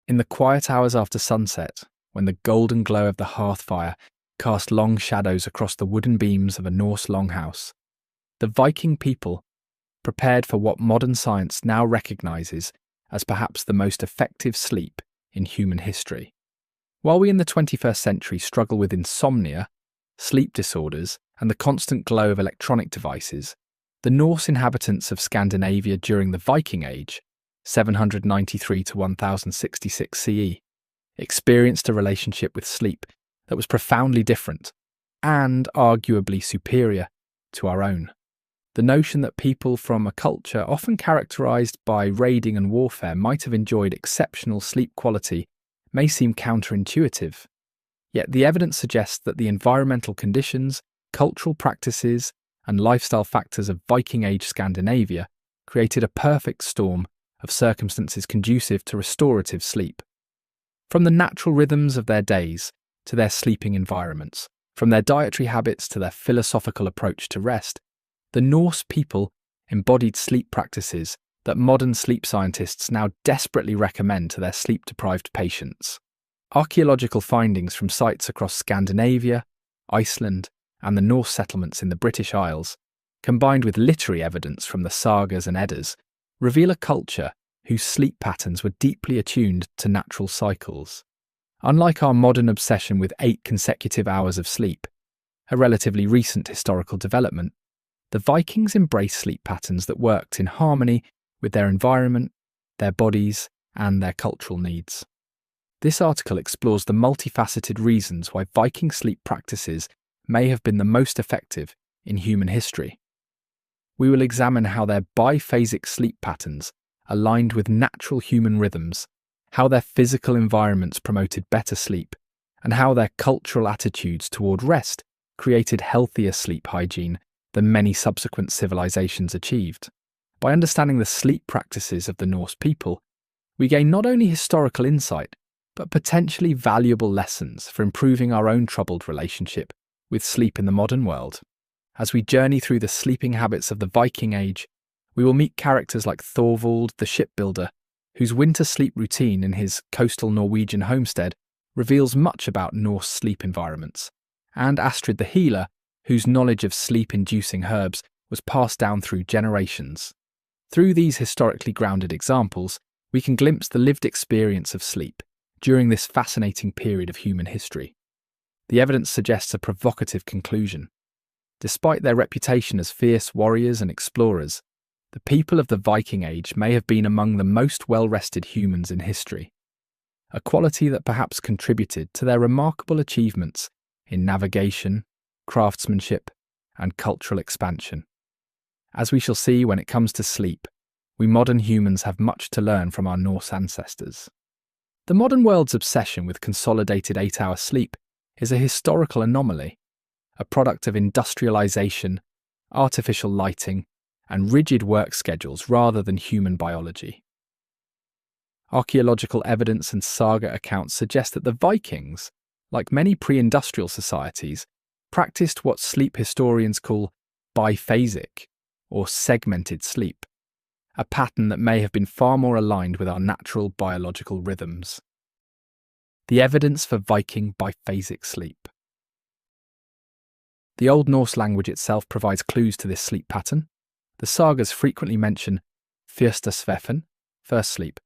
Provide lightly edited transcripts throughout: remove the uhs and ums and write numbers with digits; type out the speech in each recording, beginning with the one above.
In the quiet hours after sunset, when the golden glow of the hearth fire cast long shadows across the wooden beams of a Norse longhouse, the Viking people prepared for what modern science now recognises as perhaps the most effective sleep in human history. While we in the 21st century struggle with insomnia, sleep disorders, and the constant glow of electronic devices, the Norse inhabitants of Scandinavia during the Viking Age, 793 to 1066 CE, experienced a relationship with sleep that was profoundly different and arguably superior to our own. The notion that people from a culture often characterized by raiding and warfare might have enjoyed exceptional sleep quality may seem counterintuitive. Yet the evidence suggests that the environmental conditions, cultural practices, and lifestyle factors of Viking Age Scandinavia created a perfect storm of circumstances conducive to restorative sleep. From the natural rhythms of their days to their sleeping environments, from their dietary habits to their philosophical approach to rest, the Norse people embodied sleep practices that modern sleep scientists now desperately recommend to their sleep-deprived patients. Archaeological findings from sites across Scandinavia, Iceland, and the Norse settlements in the British Isles, combined with literary evidence from the sagas and Eddas, reveal a culture whose sleep patterns were deeply attuned to natural cycles. Unlike our modern obsession with 8 consecutive hours of sleep, a relatively recent historical development, the Vikings embraced sleep patterns that worked in harmony with their environment, their bodies, and their cultural needs. This article explores the multifaceted reasons why Viking sleep practices may have been the most effective in human history. We will examine how their biphasic sleep patterns aligned with natural human rhythms, how their physical environments promoted better sleep, and how their cultural attitudes toward rest created healthier sleep hygiene than many subsequent civilizations achieved. By understanding the sleep practices of the Norse people, we gain not only historical insight, but potentially valuable lessons for improving our own troubled relationship with sleep in the modern world. As we journey through the sleeping habits of the Viking Age, we will meet characters like Thorvald the shipbuilder, whose winter sleep routine in his coastal Norwegian homestead reveals much about Norse sleep environments, and Astrid the healer, whose knowledge of sleep-inducing herbs was passed down through generations. Through these historically grounded examples, we can glimpse the lived experience of sleep during this fascinating period of human history. The evidence suggests a provocative conclusion. Despite their reputation as fierce warriors and explorers, the people of the Viking Age may have been among the most well-rested humans in history, a quality that perhaps contributed to their remarkable achievements in navigation, craftsmanship, and cultural expansion. As we shall see when it comes to sleep, we modern humans have much to learn from our Norse ancestors. The modern world's obsession with consolidated 8-hour sleep is a historical anomaly, a product of industrialization, artificial lighting, and rigid work schedules rather than human biology. Archaeological evidence and saga accounts suggest that the Vikings, like many pre-industrial societies, practiced what sleep historians call biphasic, or segmented sleep, a pattern that may have been far more aligned with our natural biological rhythms. The evidence for Viking biphasic sleep. The Old Norse language itself provides clues to this sleep pattern. The sagas frequently mention fyrsta svefn, first sleep,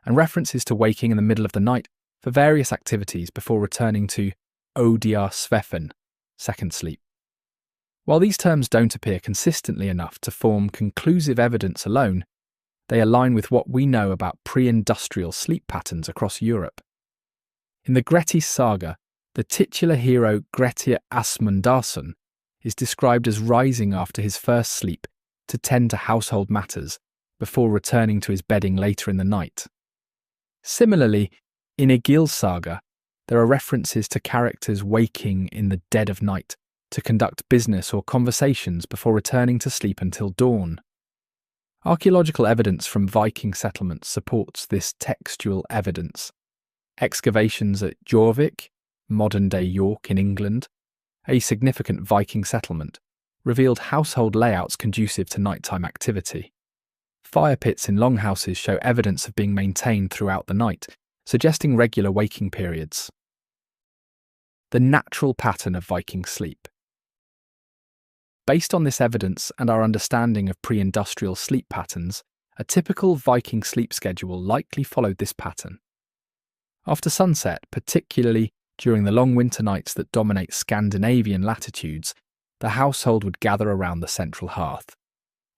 and references to waking in the middle of the night for various activities before returning to odia svefn, second sleep. While these terms don't appear consistently enough to form conclusive evidence alone, they align with what we know about pre-industrial sleep patterns across Europe. In the Grettis saga, the titular hero Grettir Asmundarson is described as rising after his first sleep to tend to household matters before returning to his bedding later in the night. Similarly, in Egil's saga, there are references to characters waking in the dead of night to conduct business or conversations before returning to sleep until dawn. Archaeological evidence from Viking settlements supports this textual evidence. Excavations at Jorvik, modern-day York in England, a significant Viking settlement, revealed household layouts conducive to nighttime activity. Fire pits in longhouses show evidence of being maintained throughout the night, suggesting regular waking periods. The natural pattern of Viking sleep. Based on this evidence and our understanding of pre-industrial sleep patterns, a typical Viking sleep schedule likely followed this pattern. After sunset, particularly during the long winter nights that dominate Scandinavian latitudes, the household would gather around the central hearth.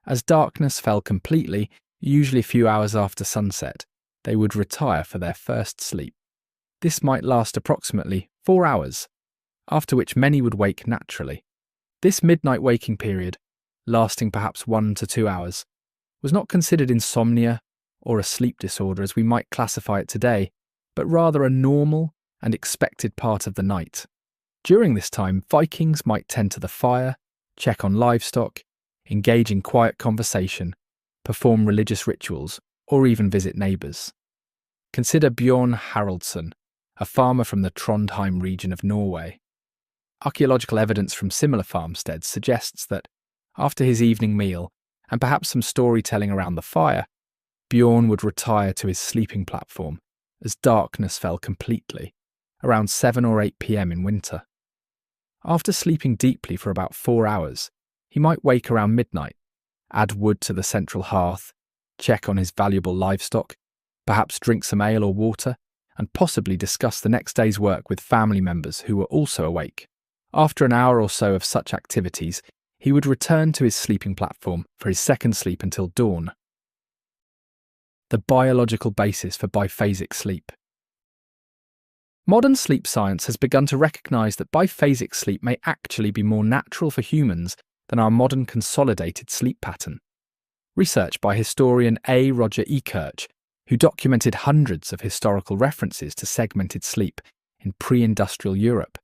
As darkness fell completely, usually a few hours after sunset, they would retire for their first sleep. This might last approximately 4 hours, after which many would wake naturally. This midnight waking period, lasting perhaps 1 to 2 hours, was not considered insomnia or a sleep disorder as we might classify it today, but rather a normal and expected part of the night. During this time, Vikings might tend to the fire, check on livestock, engage in quiet conversation, perform religious rituals, or even visit neighbours. Consider Bjorn Haraldsson, a farmer from the Trondheim region of Norway. Archaeological evidence from similar farmsteads suggests that, after his evening meal, and perhaps some storytelling around the fire, Bjorn would retire to his sleeping platform as darkness fell completely, around 7 or 8 p.m. in winter. After sleeping deeply for about 4 hours, he might wake around midnight, add wood to the central hearth, check on his valuable livestock, perhaps drink some ale or water, and possibly discuss the next day's work with family members who were also awake. After an hour or so of such activities, he would return to his sleeping platform for his second sleep until dawn. The biological basis for biphasic sleep. Modern sleep science has begun to recognise that biphasic sleep may actually be more natural for humans than our modern consolidated sleep pattern. Research by historian A. Roger Ekirch, who documented hundreds of historical references to segmented sleep in pre-industrial Europe,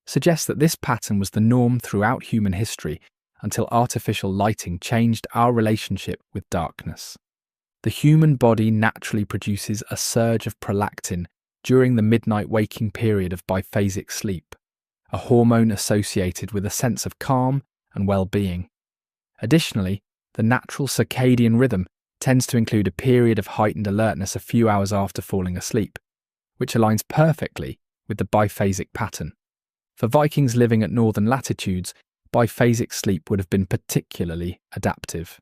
suggests that this pattern was the norm throughout human history until artificial lighting changed our relationship with darkness. The human body naturally produces a surge of prolactin during the midnight waking period of biphasic sleep, a hormone associated with a sense of calm and well-being. Additionally, the natural circadian rhythm tends to include a period of heightened alertness a few hours after falling asleep, which aligns perfectly with the biphasic pattern. For Vikings living at northern latitudes, biphasic sleep would have been particularly adaptive.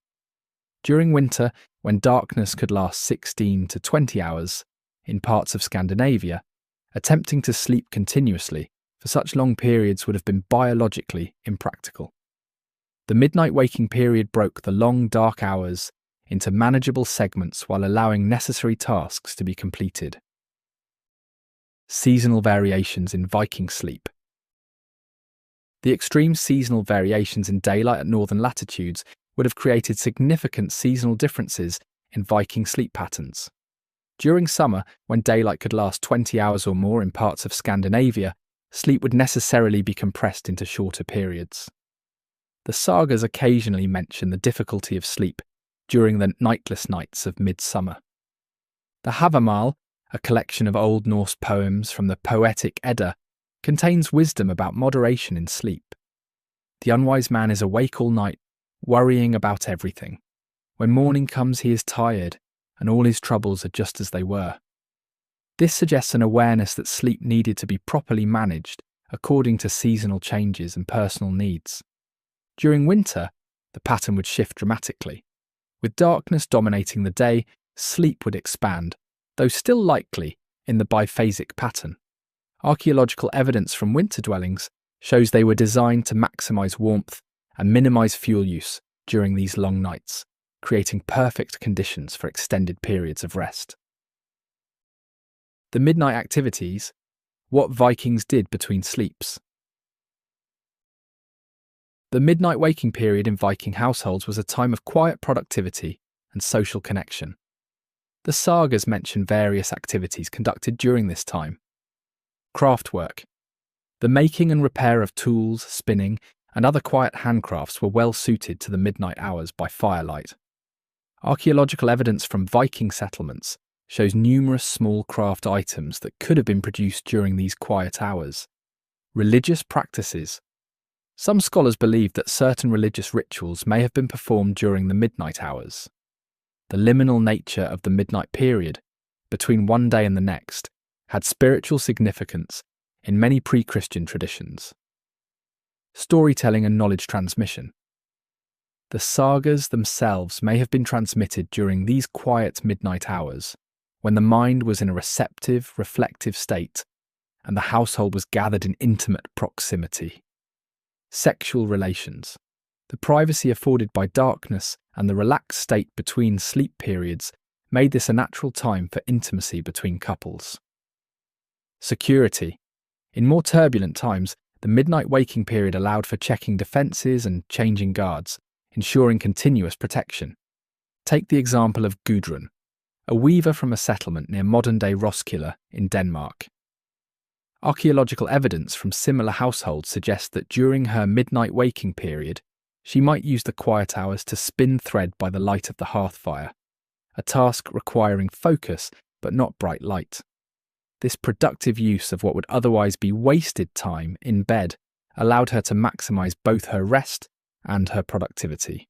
During winter, when darkness could last 16 to 20 hours, in parts of Scandinavia, attempting to sleep continuously for such long periods would have been biologically impractical. The midnight waking period broke the long dark hours into manageable segments while allowing necessary tasks to be completed. Seasonal variations in Viking sleep. The extreme seasonal variations in daylight at northern latitudes would have created significant seasonal differences in Viking sleep patterns. During summer, when daylight could last 20 hours or more in parts of Scandinavia, sleep would necessarily be compressed into shorter periods. The sagas occasionally mention the difficulty of sleep during the nightless nights of midsummer. The Havamal, a collection of Old Norse poems from the Poetic Edda, contains wisdom about moderation in sleep. The unwise man is awake all night, worrying about everything. When morning comes, he is tired, and all his troubles are just as they were. This suggests an awareness that sleep needed to be properly managed according to seasonal changes and personal needs. During winter, the pattern would shift dramatically. With darkness dominating the day, sleep would expand, though still likely in the biphasic pattern. Archaeological evidence from winter dwellings shows they were designed to maximise warmth and minimise fuel use during these long nights, creating perfect conditions for extended periods of rest. The midnight activities, what Vikings did between sleeps. The midnight waking period in Viking households was a time of quiet productivity and social connection. The sagas mention various activities conducted during this time. Craftwork. The making and repair of tools, spinning, and other quiet handcrafts were well suited to the midnight hours by firelight. Archaeological evidence from Viking settlements shows numerous small craft items that could have been produced during these quiet hours. Religious practices. Some scholars believe that certain religious rituals may have been performed during the midnight hours. The liminal nature of the midnight period, between one day and the next, had spiritual significance in many pre-Christian traditions. Storytelling and knowledge transmission. The sagas themselves may have been transmitted during these quiet midnight hours, when the mind was in a receptive, reflective state, and the household was gathered in intimate proximity. Sexual relations. The privacy afforded by darkness and the relaxed state between sleep periods made this a natural time for intimacy between couples. Security. In more turbulent times, the midnight waking period allowed for checking defences and changing guards, ensuring continuous protection. Take the example of Gudrun, a weaver from a settlement near modern-day Roskilde in Denmark. Archaeological evidence from similar households suggests that during her midnight waking period, she might use the quiet hours to spin thread by the light of the hearth fire, a task requiring focus but not bright light. This productive use of what would otherwise be wasted time in bed allowed her to maximise both her rest and her productivity.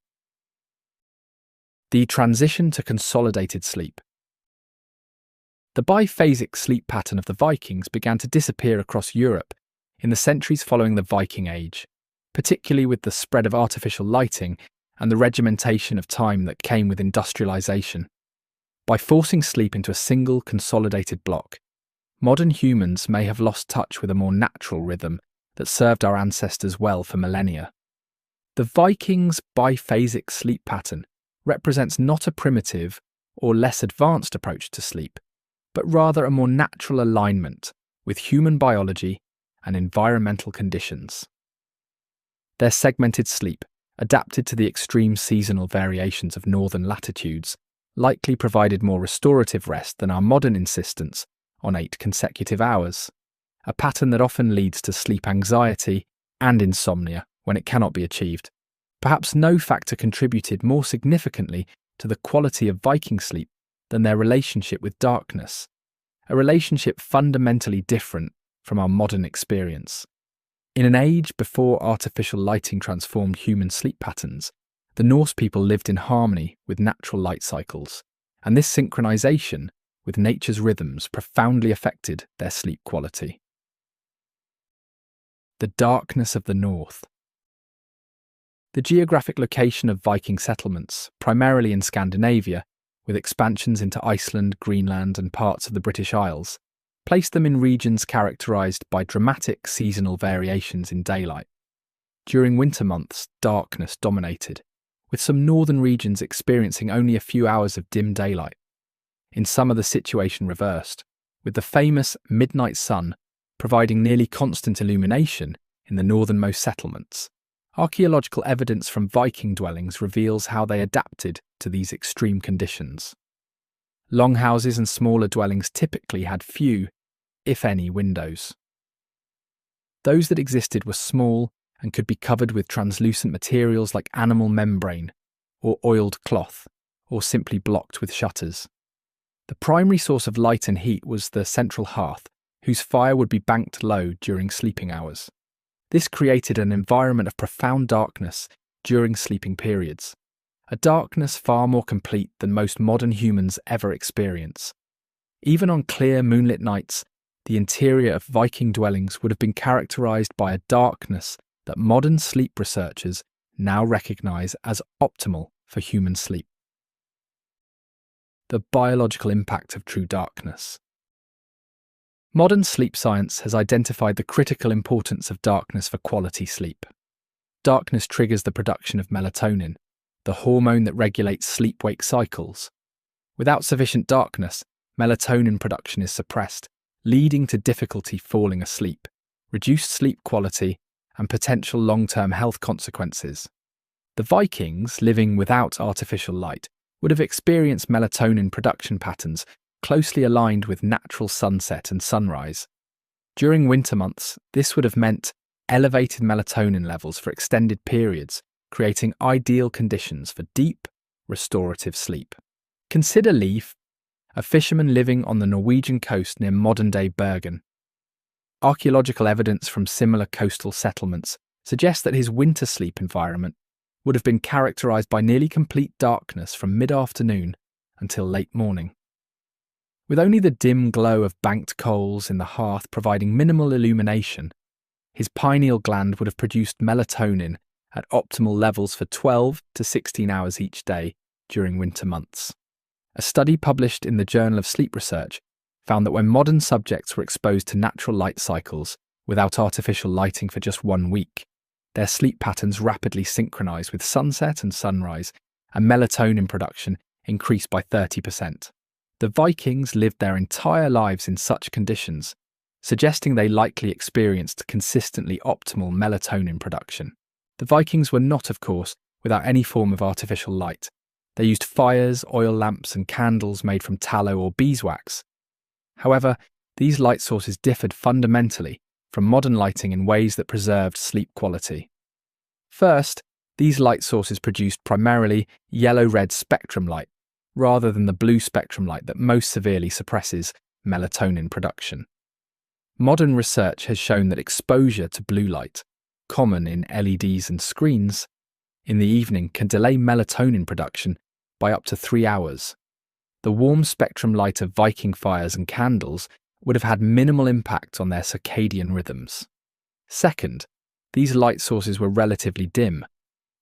The transition to consolidated sleep. The biphasic sleep pattern of the Vikings began to disappear across Europe in the centuries following the Viking Age, particularly with the spread of artificial lighting and the regimentation of time that came with industrialisation. By forcing sleep into a single consolidated block, modern humans may have lost touch with a more natural rhythm that served our ancestors well for millennia. The Vikings' biphasic sleep pattern represents not a primitive or less advanced approach to sleep, but rather a more natural alignment with human biology and environmental conditions. Their segmented sleep, adapted to the extreme seasonal variations of northern latitudes, likely provided more restorative rest than our modern insistence on 8 consecutive hours, a pattern that often leads to sleep anxiety and insomnia when it cannot be achieved. Perhaps no factor contributed more significantly to the quality of Viking sleep than their relationship with darkness, a relationship fundamentally different from our modern experience. In an age before artificial lighting transformed human sleep patterns, the Norse people lived in harmony with natural light cycles, and this synchronization with nature's rhythms profoundly affected their sleep quality. The darkness of the North. The geographic location of Viking settlements, primarily in Scandinavia, with expansions into Iceland, Greenland, and parts of the British Isles, placed them in regions characterised by dramatic seasonal variations in daylight. During winter months, darkness dominated, with some northern regions experiencing only a few hours of dim daylight. In summer, the situation reversed, with the famous midnight sun providing nearly constant illumination in the northernmost settlements. Archaeological evidence from Viking dwellings reveals how they adapted to these extreme conditions. Longhouses and smaller dwellings typically had few, if any, windows. Those that existed were small and could be covered with translucent materials like animal membrane or oiled cloth, or simply blocked with shutters. The primary source of light and heat was the central hearth, whose fire would be banked low during sleeping hours. This created an environment of profound darkness during sleeping periods, a darkness far more complete than most modern humans ever experience. Even on clear moonlit nights, the interior of Viking dwellings would have been characterized by a darkness that modern sleep researchers now recognize as optimal for human sleep. The biological impact of true darkness. Modern sleep science has identified the critical importance of darkness for quality sleep. Darkness triggers the production of melatonin, the hormone that regulates sleep-wake cycles. Without sufficient darkness, melatonin production is suppressed, leading to difficulty falling asleep, reduced sleep quality, and potential long-term health consequences. The Vikings, living without artificial light, would have experienced melatonin production patterns closely aligned with natural sunset and sunrise. During winter months, this would have meant elevated melatonin levels for extended periods, creating ideal conditions for deep, restorative sleep. Consider Leif, a fisherman living on the Norwegian coast near modern-day Bergen. Archaeological evidence from similar coastal settlements suggests that his winter sleep environment would have been characterized by nearly complete darkness from mid-afternoon until late morning. With only the dim glow of banked coals in the hearth providing minimal illumination, his pineal gland would have produced melatonin at optimal levels for 12 to 16 hours each day during winter months. A study published in the Journal of Sleep Research found that when modern subjects were exposed to natural light cycles without artificial lighting for just 1 week, their sleep patterns rapidly synchronized with sunset and sunrise, and melatonin production increased by 30%. The Vikings lived their entire lives in such conditions, suggesting they likely experienced consistently optimal melatonin production. The Vikings were not, of course, without any form of artificial light. They used fires, oil lamps, and candles made from tallow or beeswax. However, these light sources differed fundamentally from modern lighting in ways that preserved sleep quality. First, these light sources produced primarily yellow-red spectrum light, rather than the blue spectrum light that most severely suppresses melatonin production. Modern research has shown that exposure to blue light, common in LEDs and screens, in the evening can delay melatonin production by up to 3 hours. The warm spectrum light of Viking fires and candles would have had minimal impact on their circadian rhythms. Second, these light sources were relatively dim.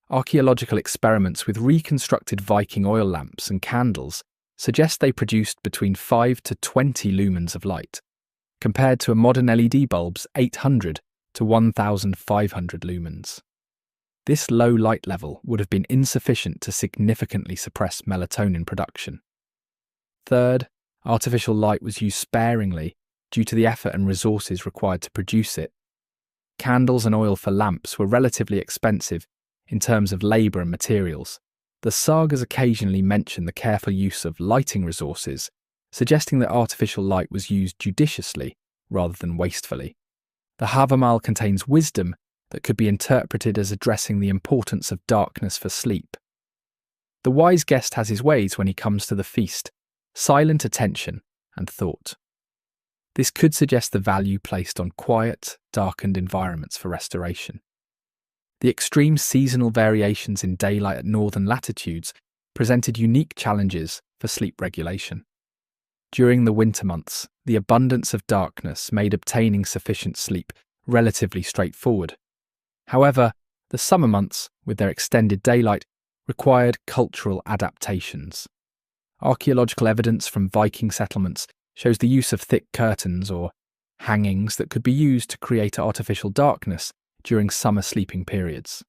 Archaeological experiments with reconstructed Viking oil lamps and candles suggest they produced between 5 to 20 lumens of light, compared to a modern LED bulb's 800 to 1,500 lumens. This low light level would have been insufficient to significantly suppress melatonin production. Third, artificial light was used sparingly due to the effort and resources required to produce it. Candles and oil for lamps were relatively expensive in terms of labour and materials. The sagas occasionally mention the careful use of lighting resources, suggesting that artificial light was used judiciously rather than wastefully. The Havamal contains wisdom that could be interpreted as addressing the importance of darkness for sleep. The wise guest has his ways when he comes to the feast, silent attention and thought. This could suggest the value placed on quiet, darkened environments for restoration. The extreme seasonal variations in daylight at northern latitudes presented unique challenges for sleep regulation. During the winter months, the abundance of darkness made obtaining sufficient sleep relatively straightforward. However, the summer months, with their extended daylight, required cultural adaptations. Archaeological evidence from Viking settlements shows the use of thick curtains or hangings that could be used to create artificial darkness during summer sleeping periods.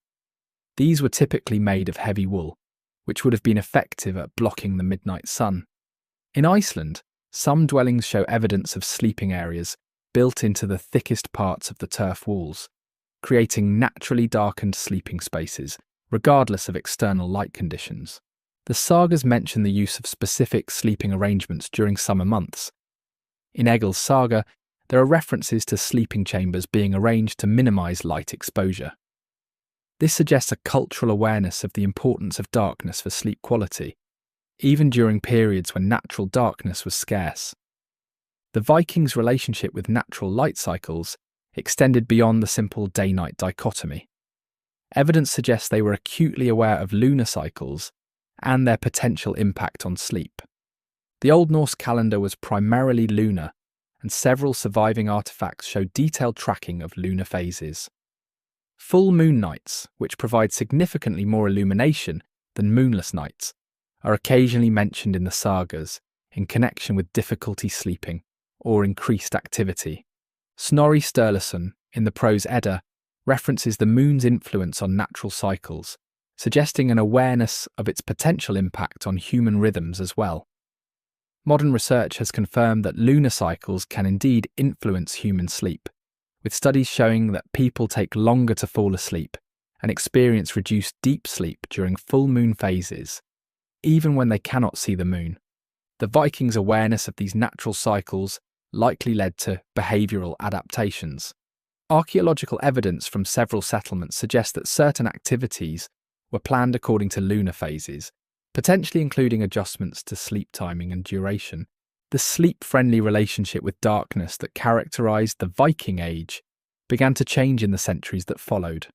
These were typically made of heavy wool, which would have been effective at blocking the midnight sun. In Iceland, some dwellings show evidence of sleeping areas built into the thickest parts of the turf walls, creating naturally darkened sleeping spaces, regardless of external light conditions. The sagas mention the use of specific sleeping arrangements during summer months. In Egil's saga, there are references to sleeping chambers being arranged to minimise light exposure. This suggests a cultural awareness of the importance of darkness for sleep quality, even during periods when natural darkness was scarce. The Vikings' relationship with natural light cycles extended beyond the simple day-night dichotomy. Evidence suggests they were acutely aware of lunar cycles and their potential impact on sleep. The Old Norse calendar was primarily lunar, and several surviving artifacts show detailed tracking of lunar phases. Full moon nights, which provide significantly more illumination than moonless nights, are occasionally mentioned in the sagas in connection with difficulty sleeping or increased activity. Snorri Sturluson, in the Prose Edda, references the moon's influence on natural cycles, suggesting an awareness of its potential impact on human rhythms as well. Modern research has confirmed that lunar cycles can indeed influence human sleep, with studies showing that people take longer to fall asleep and experience reduced deep sleep during full moon phases, even when they cannot see the moon. The Vikings' awareness of these natural cycles likely led to behavioural adaptations. Archaeological evidence from several settlements suggests that certain activities were planned according to lunar phases, potentially including adjustments to sleep timing and duration. The sleep-friendly relationship with darkness that characterised the Viking Age began to change in the centuries that followed.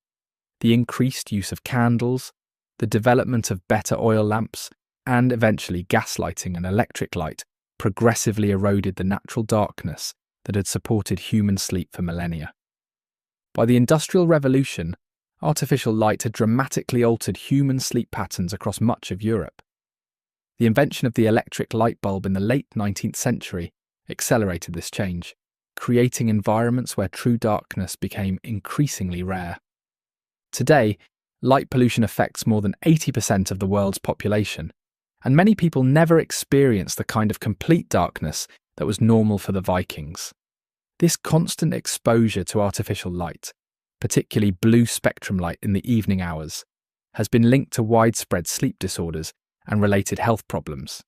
The increased use of candles, the development of better oil lamps, and eventually gaslighting and electric light progressively eroded the natural darkness that had supported human sleep for millennia. By the Industrial Revolution, artificial light had dramatically altered human sleep patterns across much of Europe. The invention of the electric light bulb in the late 19th century accelerated this change, creating environments where true darkness became increasingly rare. Today, light pollution affects more than 80% of the world's population, and many people never experience the kind of complete darkness that was normal for the Vikings. This constant exposure to artificial light, particularly blue spectrum light in the evening hours, has been linked to widespread sleep disorders and related health problems.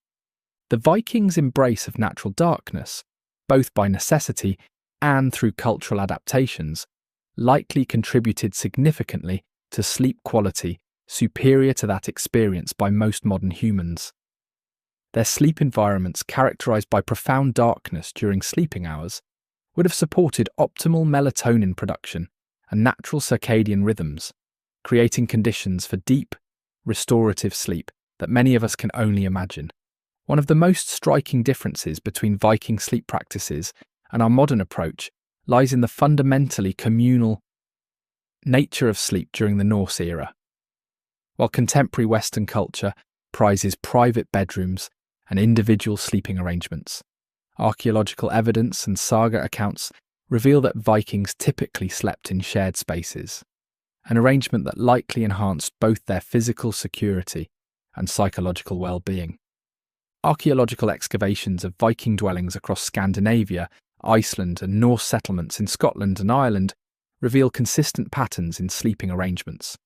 The Vikings' embrace of natural darkness, both by necessity and through cultural adaptations, likely contributed significantly to sleep quality superior to that experienced by most modern humans. Their sleep environments, characterized by profound darkness during sleeping hours, would have supported optimal melatonin production and natural circadian rhythms, creating conditions for deep, restorative sleep that many of us can only imagine. One of the most striking differences between Viking sleep practices and our modern approach lies in the fundamentally communal nature of sleep during the Norse era. While contemporary Western culture prizes private bedrooms and individual sleeping arrangements, archaeological evidence and saga accounts reveal that Vikings typically slept in shared spaces, an arrangement that likely enhanced both their physical security and psychological well-being. Archaeological excavations of Viking dwellings across Scandinavia, Iceland, and Norse settlements in Scotland and Ireland reveal consistent patterns in sleeping arrangements.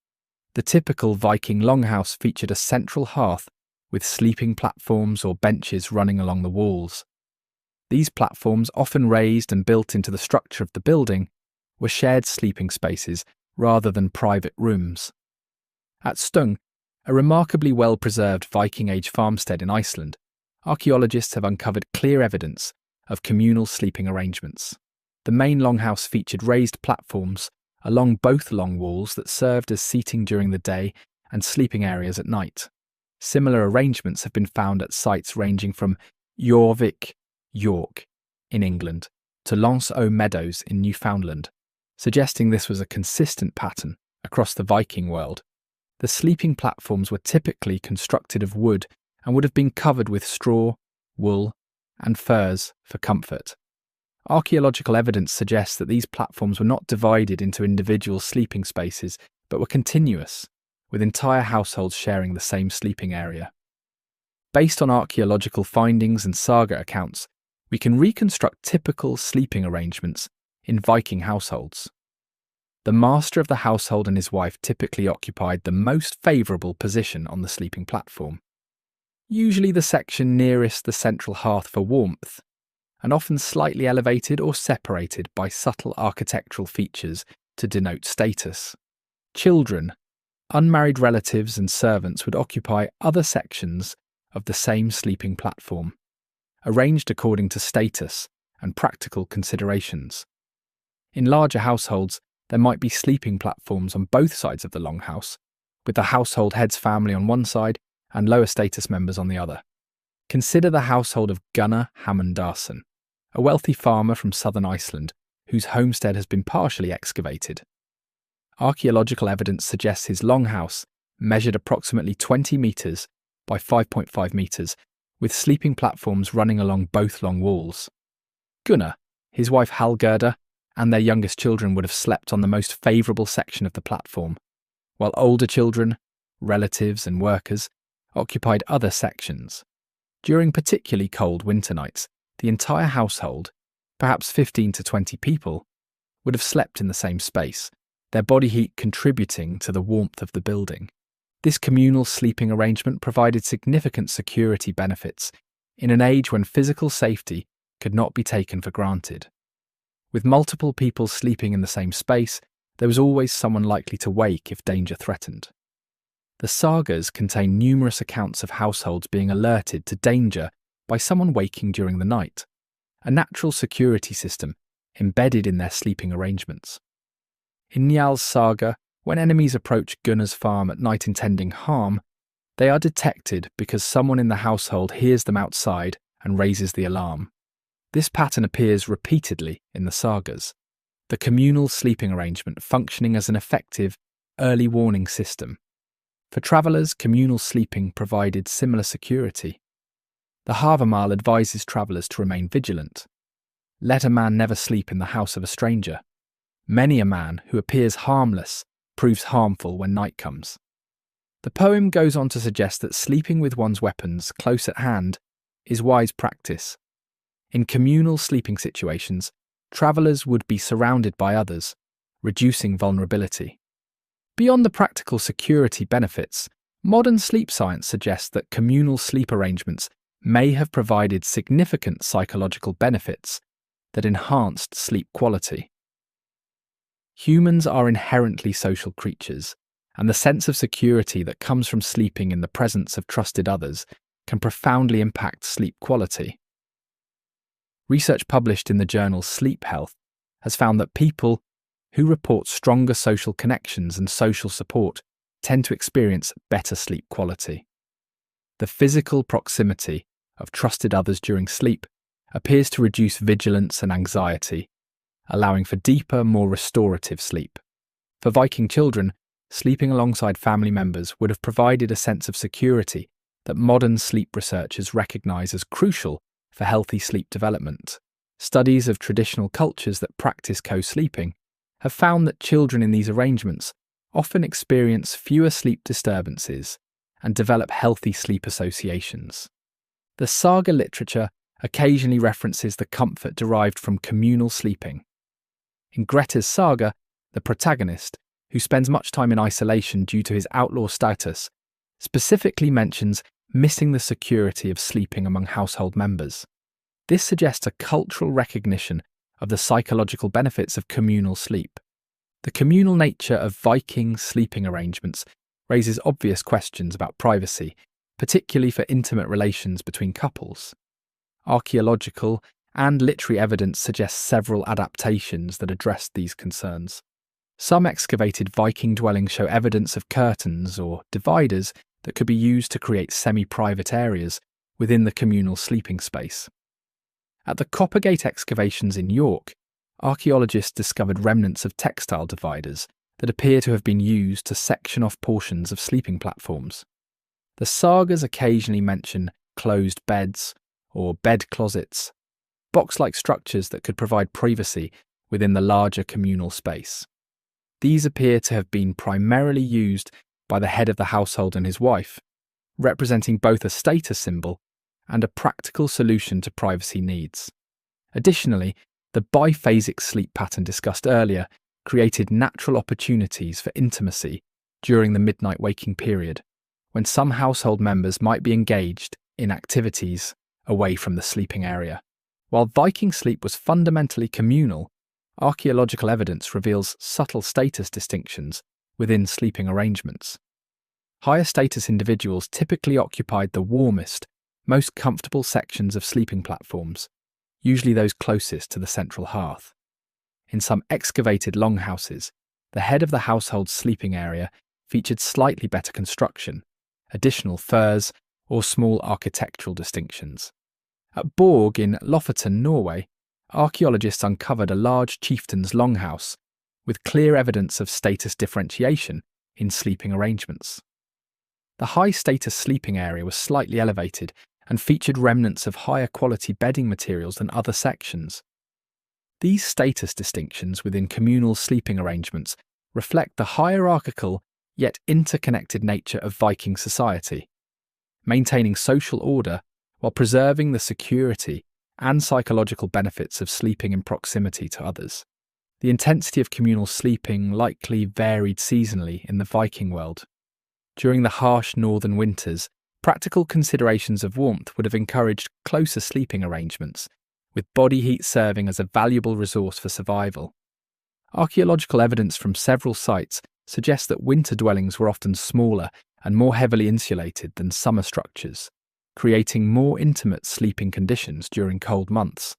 The typical Viking longhouse featured a central hearth with sleeping platforms or benches running along the walls. These platforms, often raised and built into the structure of the building, were shared sleeping spaces rather than private rooms. At Stung, a remarkably well-preserved Viking-age farmstead in Iceland, archaeologists have uncovered clear evidence of communal sleeping arrangements. The main longhouse featured raised platforms along both long walls that served as seating during the day and sleeping areas at night. Similar arrangements have been found at sites ranging from Jorvik, York, in England, to Lance aux Meadows in Newfoundland, suggesting this was a consistent pattern across the Viking world. The sleeping platforms were typically constructed of wood and would have been covered with straw, wool, and furs for comfort. Archaeological evidence suggests that these platforms were not divided into individual sleeping spaces, but were continuous, with entire households sharing the same sleeping area. Based on archaeological findings and saga accounts, we can reconstruct typical sleeping arrangements in Viking households. The master of the household and his wife typically occupied the most favourable position on the sleeping platform, usually the section nearest the central hearth for warmth, and often slightly elevated or separated by subtle architectural features to denote status. Children, unmarried relatives and servants would occupy other sections of the same sleeping platform, arranged according to status and practical considerations. In larger households, there might be sleeping platforms on both sides of the longhouse, with the household head's family on one side and lower status members on the other. Consider the household of Gunnar Hammundarson, a wealthy farmer from southern Iceland whose homestead has been partially excavated. Archaeological evidence suggests his longhouse measured approximately 20 metres by 5.5 metres, with sleeping platforms running along both long walls. Gunnar, his wife Hallgerda, and their youngest children would have slept on the most favourable section of the platform, while older children, relatives and workers occupied other sections. During particularly cold winter nights, the entire household, perhaps 15 to 20 people, would have slept in the same space, their body heat contributing to the warmth of the building. This communal sleeping arrangement provided significant security benefits in an age when physical safety could not be taken for granted. With multiple people sleeping in the same space, there was always someone likely to wake if danger threatened. The sagas contain numerous accounts of households being alerted to danger by someone waking during the night, a natural security system embedded in their sleeping arrangements. In Njal's saga, when enemies approach Gunnar's farm at night intending harm, they are detected because someone in the household hears them outside and raises the alarm. This pattern appears repeatedly in the sagas, the communal sleeping arrangement functioning as an effective early warning system. For travellers, communal sleeping provided similar security. The Havamal advises travellers to remain vigilant. Let a man never sleep in the house of a stranger. Many a man who appears harmless proves harmful when night comes. The poem goes on to suggest that sleeping with one's weapons close at hand is wise practice. In communal sleeping situations, travellers would be surrounded by others, reducing vulnerability. Beyond the practical security benefits, modern sleep science suggests that communal sleep arrangements may have provided significant psychological benefits that enhanced sleep quality. Humans are inherently social creatures, and the sense of security that comes from sleeping in the presence of trusted others can profoundly impact sleep quality. Research published in the journal Sleep Health has found that people who report stronger social connections and social support tend to experience better sleep quality. The physical proximity of trusted others during sleep appears to reduce vigilance and anxiety, allowing for deeper, more restorative sleep. For Viking children, sleeping alongside family members would have provided a sense of security that modern sleep researchers recognise as crucial for healthy sleep development. Studies of traditional cultures that practice co-sleeping have found that children in these arrangements often experience fewer sleep disturbances and develop healthy sleep associations. The saga literature occasionally references the comfort derived from communal sleeping. In Grettir's saga, the protagonist, who spends much time in isolation due to his outlaw status, specifically mentions missing the security of sleeping among household members. This suggests a cultural recognition of the psychological benefits of communal sleep. The communal nature of Viking sleeping arrangements raises obvious questions about privacy, particularly for intimate relations between couples. Archaeological and literary evidence suggests several adaptations that address these concerns. Some excavated Viking dwellings show evidence of curtains or dividers that could be used to create semi-private areas within the communal sleeping space. At the Coppergate excavations in York, archaeologists discovered remnants of textile dividers that appear to have been used to section off portions of sleeping platforms. The sagas occasionally mention closed beds or bed closets, box-like structures that could provide privacy within the larger communal space. These appear to have been primarily used by the head of the household and his wife, representing both a status symbol and a practical solution to privacy needs. Additionally, the biphasic sleep pattern discussed earlier created natural opportunities for intimacy during the midnight waking period, when some household members might be engaged in activities away from the sleeping area. While Viking sleep was fundamentally communal, archaeological evidence reveals subtle status distinctions within sleeping arrangements. Higher status individuals typically occupied the warmest, most comfortable sections of sleeping platforms, usually those closest to the central hearth. In some excavated longhouses, the head of the household's sleeping area featured slightly better construction, additional furs, or small architectural distinctions. At Borg in Lofoten, Norway, archaeologists uncovered a large chieftain's longhouse with clear evidence of status differentiation in sleeping arrangements. The high-status sleeping area was slightly elevated and featured remnants of higher quality bedding materials than other sections. These status distinctions within communal sleeping arrangements reflect the hierarchical yet interconnected nature of Viking society, maintaining social order while preserving the security and psychological benefits of sleeping in proximity to others. The intensity of communal sleeping likely varied seasonally in the Viking world. During the harsh northern winters, practical considerations of warmth would have encouraged closer sleeping arrangements, with body heat serving as a valuable resource for survival. Archaeological evidence from several sites suggests that winter dwellings were often smaller and more heavily insulated than summer structures, creating more intimate sleeping conditions during cold months.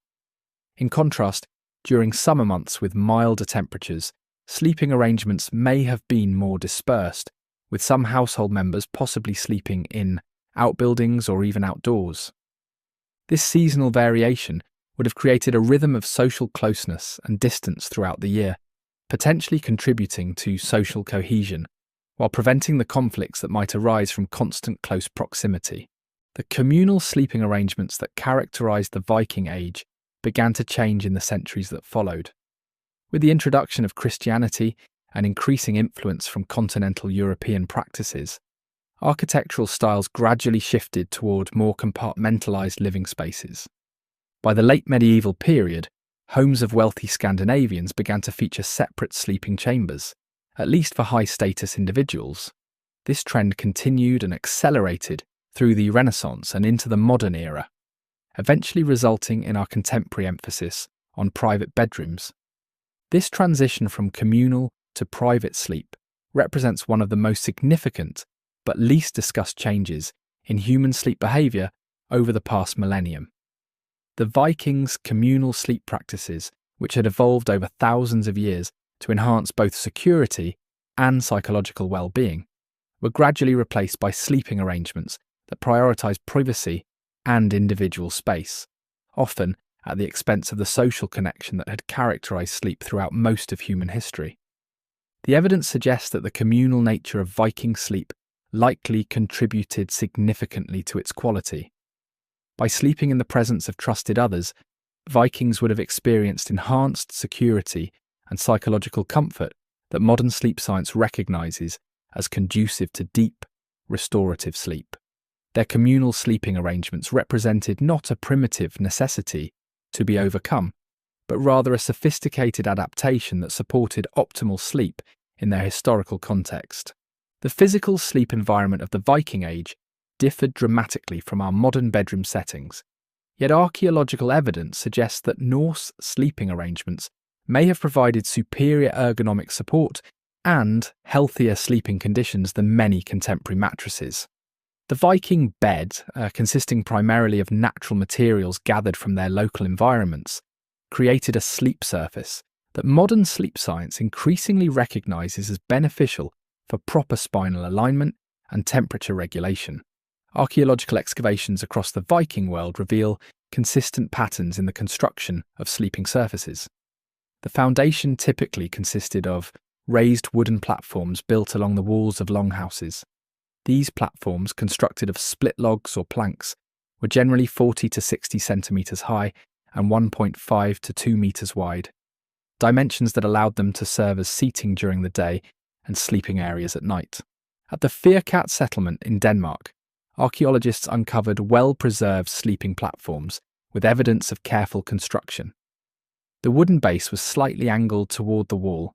In contrast, during summer months with milder temperatures, sleeping arrangements may have been more dispersed, with some household members possibly sleeping in outbuildings or even outdoors. This seasonal variation would have created a rhythm of social closeness and distance throughout the year, potentially contributing to social cohesion, while preventing the conflicts that might arise from constant close proximity. The communal sleeping arrangements that characterised the Viking Age began to change in the centuries that followed. With the introduction of Christianity and increasing influence from continental European practices, architectural styles gradually shifted toward more compartmentalised living spaces. By the late medieval period, homes of wealthy Scandinavians began to feature separate sleeping chambers, at least for high-status individuals. This trend continued and accelerated through the Renaissance and into the modern era, eventually resulting in our contemporary emphasis on private bedrooms. This transition from communal to private sleep represents one of the most significant but least discussed changes in human sleep behaviour over the past millennium. The Vikings' communal sleep practices, which had evolved over thousands of years to enhance both security and psychological well-being, were gradually replaced by sleeping arrangements that prioritised privacy and individual space, often at the expense of the social connection that had characterised sleep throughout most of human history. The evidence suggests that the communal nature of Viking sleep likely contributed significantly to its quality. By sleeping in the presence of trusted others, Vikings would have experienced enhanced security and psychological comfort that modern sleep science recognises as conducive to deep, restorative sleep. Their communal sleeping arrangements represented not a primitive necessity to be overcome, but rather a sophisticated adaptation that supported optimal sleep in their historical context. The physical sleep environment of the Viking Age differed dramatically from our modern bedroom settings, yet archaeological evidence suggests that Norse sleeping arrangements may have provided superior ergonomic support and healthier sleeping conditions than many contemporary mattresses. The Viking bed, consisting primarily of natural materials gathered from their local environments, created a sleep surface that modern sleep science increasingly recognises as beneficial for proper spinal alignment and temperature regulation. Archaeological excavations across the Viking world reveal consistent patterns in the construction of sleeping surfaces. The foundation typically consisted of raised wooden platforms built along the walls of longhouses. These platforms, constructed of split logs or planks, were generally 40 to 60 centimetres high and 1.5 to 2 metres wide, dimensions that allowed them to serve as seating during the day and sleeping areas at night. At the Firkat settlement in Denmark, archaeologists uncovered well-preserved sleeping platforms with evidence of careful construction. The wooden base was slightly angled toward the wall,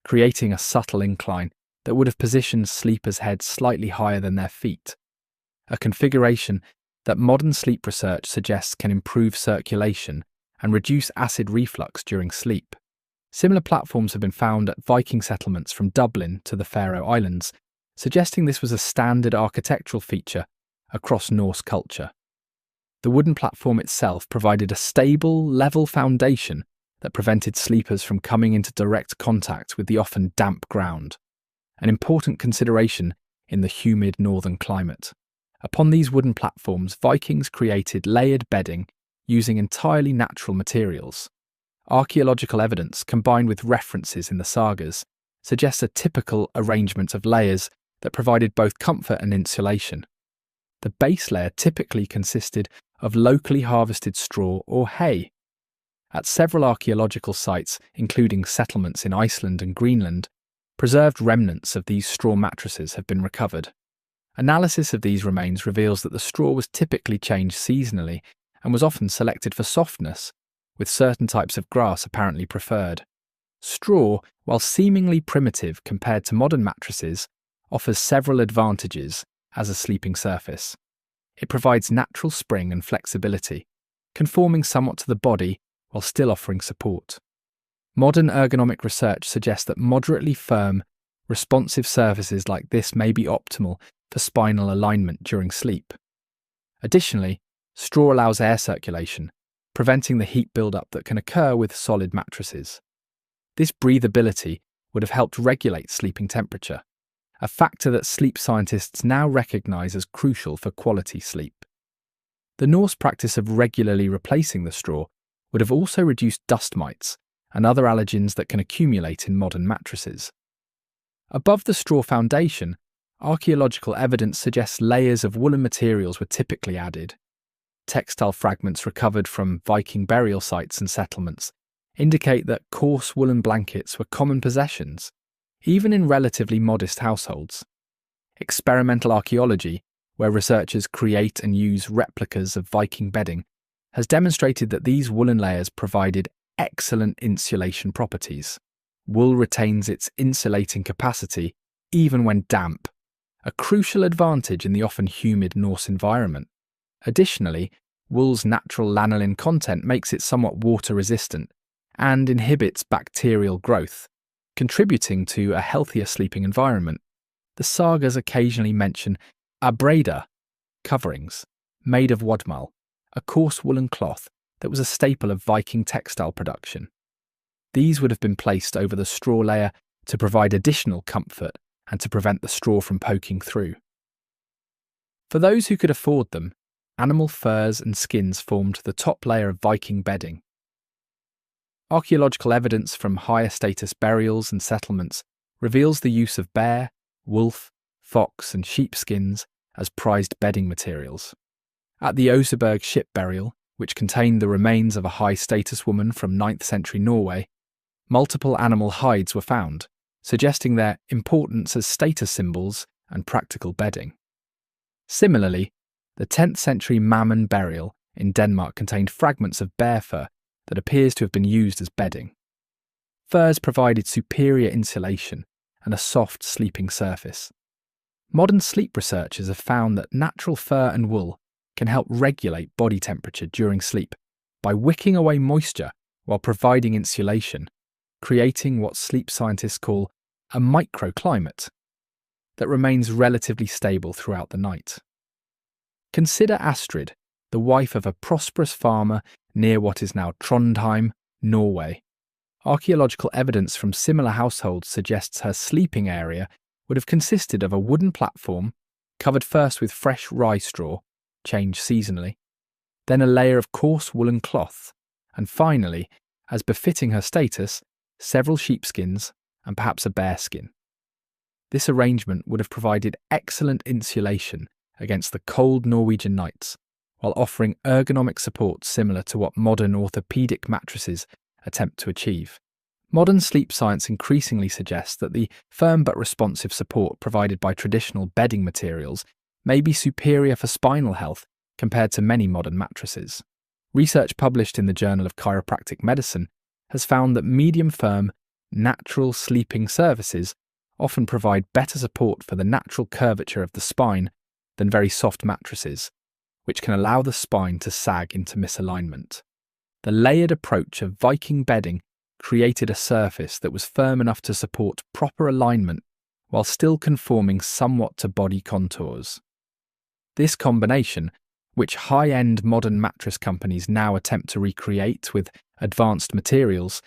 creating a subtle incline that would have positioned sleepers' heads slightly higher than their feet, a configuration that modern sleep research suggests can improve circulation and reduce acid reflux during sleep. Similar platforms have been found at Viking settlements from Dublin to the Faroe Islands, suggesting this was a standard architectural feature across Norse culture. The wooden platform itself provided a stable, level foundation that prevented sleepers from coming into direct contact with the often damp ground, an important consideration in the humid northern climate. Upon these wooden platforms, Vikings created layered bedding using entirely natural materials. Archaeological evidence, combined with references in the sagas, suggests a typical arrangement of layers that provided both comfort and insulation. The base layer typically consisted of locally harvested straw or hay. At several archaeological sites, including settlements in Iceland and Greenland, preserved remnants of these straw mattresses have been recovered. Analysis of these remains reveals that the straw was typically changed seasonally and was often selected for softness, with certain types of grass apparently preferred. Straw, while seemingly primitive compared to modern mattresses, offers several advantages as a sleeping surface. It provides natural spring and flexibility, conforming somewhat to the body while still offering support. Modern ergonomic research suggests that moderately firm, responsive surfaces like this may be optimal for spinal alignment during sleep. Additionally, straw allows air circulation, preventing the heat buildup that can occur with solid mattresses. This breathability would have helped regulate sleeping temperature, a factor that sleep scientists now recognise as crucial for quality sleep. The Norse practice of regularly replacing the straw would have also reduced dust mites and other allergens that can accumulate in modern mattresses. Above the straw foundation, archaeological evidence suggests layers of woolen materials were typically added. Textile fragments recovered from Viking burial sites and settlements indicate that coarse woolen blankets were common possessions, even in relatively modest households. Experimental archaeology, where researchers create and use replicas of Viking bedding, has demonstrated that these woolen layers provided excellent insulation properties. Wool retains its insulating capacity even when damp, a crucial advantage in the often humid Norse environment. Additionally, wool's natural lanolin content makes it somewhat water-resistant and inhibits bacterial growth, contributing to a healthier sleeping environment. The sagas occasionally mention abreda, coverings, made of wadmal, a coarse woolen cloth that was a staple of Viking textile production. These would have been placed over the straw layer to provide additional comfort and to prevent the straw from poking through. For those who could afford them, animal furs and skins formed the top layer of Viking bedding. Archaeological evidence from higher status burials and settlements reveals the use of bear, wolf, fox and sheep skins as prized bedding materials. At the Oseberg ship burial, which contained the remains of a high-status woman from 9th century Norway, multiple animal hides were found, suggesting their importance as status symbols and practical bedding. Similarly, the 10th century Mammon burial in Denmark contained fragments of bear fur that appears to have been used as bedding. Furs provided superior insulation and a soft sleeping surface. Modern sleep researchers have found that natural fur and wool can help regulate body temperature during sleep by wicking away moisture while providing insulation, creating what sleep scientists call a microclimate that remains relatively stable throughout the night. Consider Astrid, the wife of a prosperous farmer near what is now Trondheim, Norway. Archaeological evidence from similar households suggests her sleeping area would have consisted of a wooden platform covered first with fresh rye straw, changed seasonally, then a layer of coarse woolen cloth, and finally, as befitting her status, several sheepskins and perhaps a bearskin. This arrangement would have provided excellent insulation against the cold Norwegian nights, while offering ergonomic support similar to what modern orthopedic mattresses attempt to achieve. Modern sleep science increasingly suggests that the firm but responsive support provided by traditional bedding materials may be superior for spinal health compared to many modern mattresses. Research published in the Journal of Chiropractic Medicine has found that medium-firm, natural sleeping surfaces often provide better support for the natural curvature of the spine than very soft mattresses, which can allow the spine to sag into misalignment. The layered approach of Viking bedding created a surface that was firm enough to support proper alignment while still conforming somewhat to body contours. This combination, which high-end modern mattress companies now attempt to recreate with advanced materials,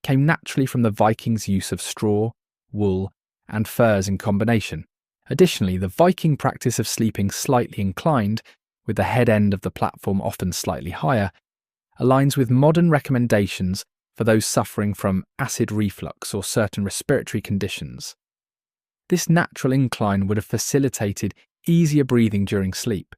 came naturally from the Vikings' use of straw, wool, and furs in combination. Additionally, the Viking practice of sleeping slightly inclined, with the head end of the platform often slightly higher, aligns with modern recommendations for those suffering from acid reflux or certain respiratory conditions. This natural incline would have facilitated easier breathing during sleep.